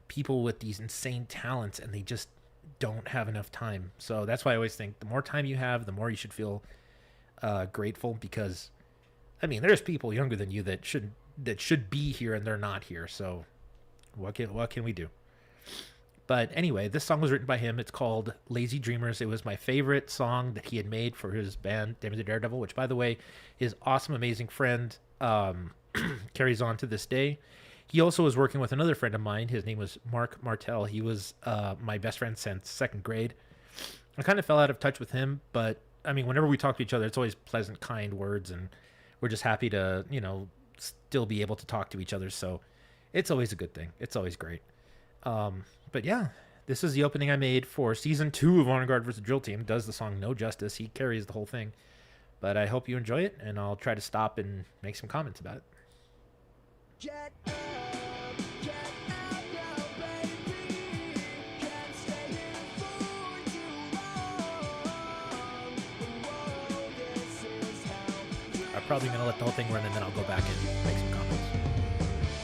S1: people with these insane talents and they just don't have enough time. So that's why I always think the more time you have, the more you should feel grateful, because there's people younger than you that should be here and they're not here. So what can we do? But anyway, this song was written by him. It's called Lazy Dreamers. It was my favorite song that he had made for his band, Demi the Daredevil, which, by the way, his awesome, amazing friend carries on to this day. He also was working with another friend of mine. His name was Mark Martel. He was my best friend since second grade. I kind of fell out of touch with him, but, whenever we talk to each other, it's always pleasant, kind words, and we're just happy to, still be able to talk to each other. So it's always a good thing. It's always great. But yeah, this is the opening I made for Season 2 of Honor Guard vs. Drill Team. Does the song no justice. He carries the whole thing. But I hope you enjoy it, and I'll try to stop and make some comments about it.
S12: Jet up, jet out now, baby. Can't stay here for too long. Whoa, this is how
S1: I'm probably going to let the whole thing run, and then I'll go back and make some comments.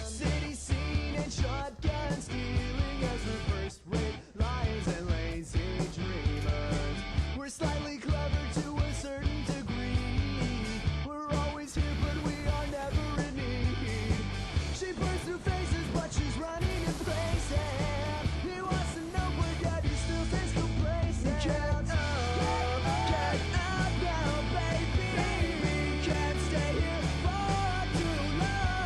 S12: city scene and shotgun stealing as the first-rate liars and lazy dreamers. We're slightly clever to a certain degree. We're always here, but we are never in need. She burns through faces, but she's running in places. He wants to know where daddy still stays complacent. Get up now, baby. Can't stay here for too long.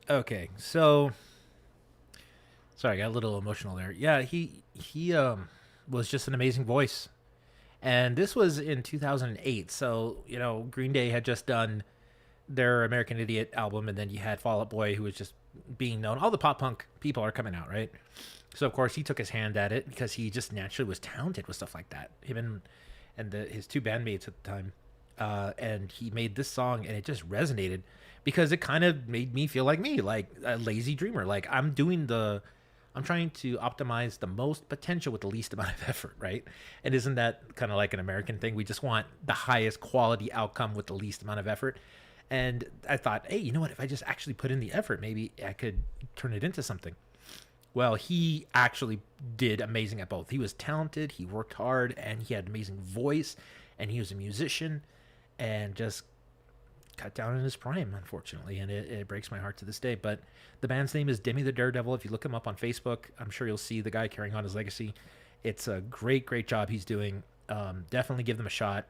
S1: Okay, so sorry, I got a little emotional there. Yeah, he was just an amazing voice. And this was in 2008. So, Green Day had just done their American Idiot album, and then you had Fall Out Boy, who was just being known. All the pop punk people are coming out, right? So, of course, he took his hand at it because he just naturally was talented with stuff like that. Him and his two bandmates at the time. And he made this song, and it just resonated because it kind of made me feel like me, like a lazy dreamer. Like, I'm trying to optimize the most potential with the least amount of effort, right? And isn't that kind of like an American thing? We just want the highest quality outcome with the least amount of effort. And I thought, hey, you know what? If I just actually put in the effort, maybe I could turn it into something. Well, he actually did amazing at both. He was talented, he worked hard, and he had an amazing voice, and he was a musician, and just cut down in his prime, unfortunately, and it breaks my heart to this day. But the band's name is Demi the Daredevil. If you look him up on Facebook, I'm sure you'll see the guy carrying on his legacy. It's a great job he's doing. Definitely give them a shot.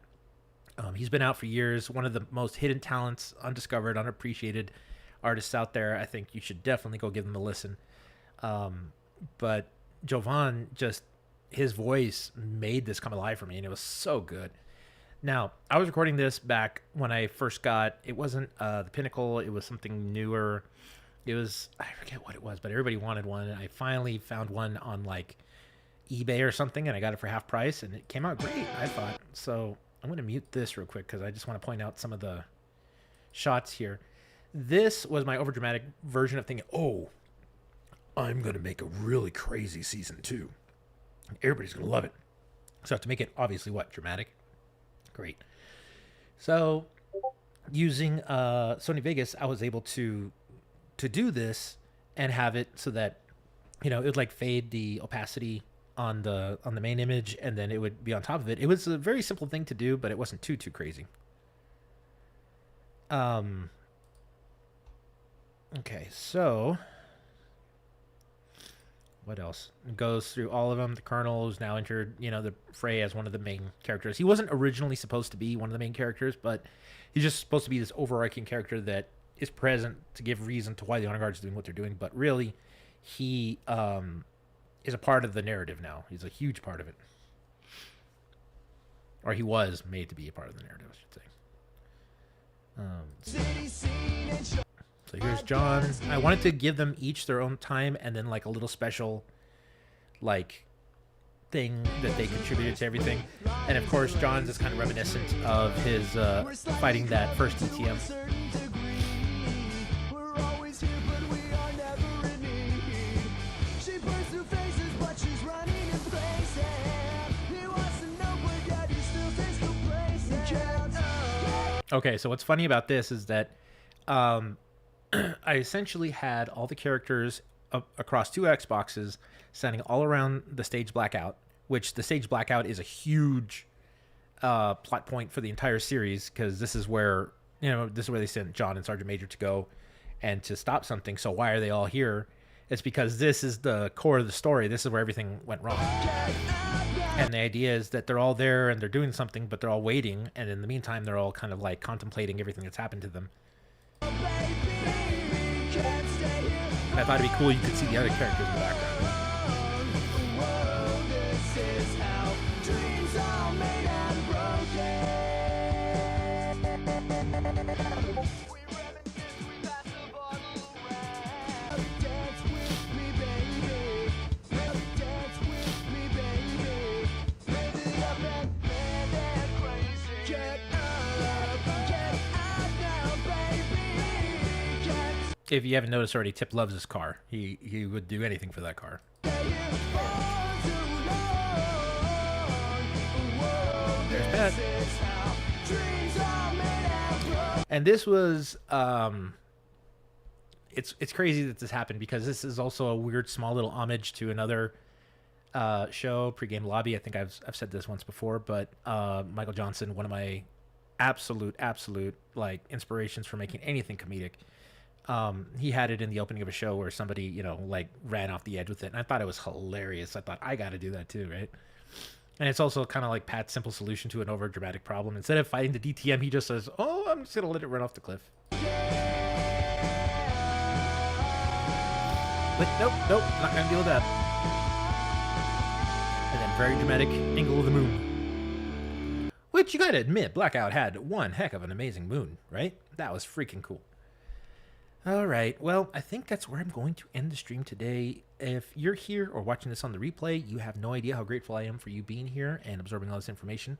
S1: He's been out for years. One of the most hidden talents, undiscovered, unappreciated artists out there. I think you should definitely go give them a listen. But Jovan, just his voice made this come alive for me, and it was so good. Now, I was recording this back when I first got, it wasn't the Pinnacle, it was something newer. It was, I forget what it was, but everybody wanted one, and I finally found one on like eBay or something, and I got it for half price, and it came out great, I thought. So I'm going to mute this real quick because I just want to point out some of the shots here. This was my overdramatic version of thinking, oh, I'm going to make a really crazy season 2. Everybody's going to love it. So I have to make it, obviously, what, dramatic? Great. So using Sony Vegas, I was able to do this and have it so that, it would like fade the opacity on the main image, and then it would be on top of it. It was a very simple thing to do, but it wasn't too crazy. Okay, so what else? It goes through all of them. The Colonel is now entered, the fray as one of the main characters. He wasn't originally supposed to be one of the main characters, but he's just supposed to be this overarching character that is present to give reason to why the Honor Guard is doing what they're doing. But really, he is a part of the narrative now. He's a huge part of it. Or he was made to be a part of the narrative, I should say. So here's John. I wanted to give them each their own time and then like a little special like thing that they contributed to everything. And of course, John's is kind of reminiscent of his fighting that first DTM. Okay, so what's funny about this is that I essentially had all the characters across 2 Xboxes standing all around the stage blackout, which the stage blackout is a huge plot point for the entire series, because this is where they sent John and Sergeant Major to go and to stop something. So why are they all here? It's because this is the core of the story. This is where everything went wrong. And the idea is that they're all there and they're doing something, but they're all waiting. And in the meantime, they're all kind of like contemplating everything that's happened to them. And I thought it'd be cool you could see the other characters in the background. If you haven't noticed already, Tip loves his car. He would do anything for that car. There's Pat. And this was it's crazy that this happened, because this is also a weird small little homage to another show, Pregame Lobby. I think I've said this once before, but Michael Johnson, one of my absolute like inspirations for making anything comedic. He had it in the opening of a show where somebody, like ran off the edge with it. And I thought it was hilarious. I thought, I got to do that too, right? And it's also kind of like Pat's simple solution to an over dramatic problem. Instead of fighting the DTM, he just says, "Oh, I'm just gonna let it run off the cliff." But nope, not gonna deal with that. And then very dramatic angle of the moon, which you gotta admit, Blackout had one heck of an amazing moon, right? That was freaking cool. All right, well, I think that's where I'm going to end the stream today. If you're here or watching this on the replay, you have no idea how grateful I am for you being here and absorbing all this information.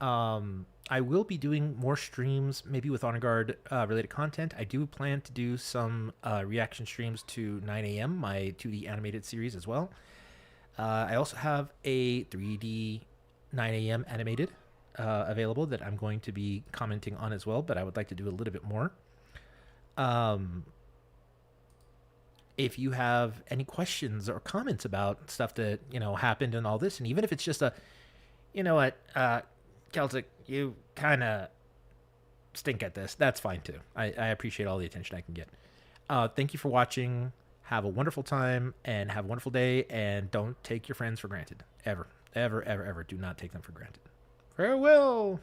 S1: I will be doing more streams, maybe with Honor Guard related content. I do plan to do some reaction streams to 9 a.m., my 2D animated series as well. I also have a 3D 9 a.m. animated available that I'm going to be commenting on as well, but I would like to do a little bit more. If you have any questions or comments about stuff that, happened and all this, and even if it's just a, Celtic, you kind of stink at this, that's fine too. I appreciate all the attention I can get. Thank you for watching. Have a wonderful time and have a wonderful day, and don't take your friends for granted. Ever. Ever, ever, ever. Do not take them for granted. Farewell.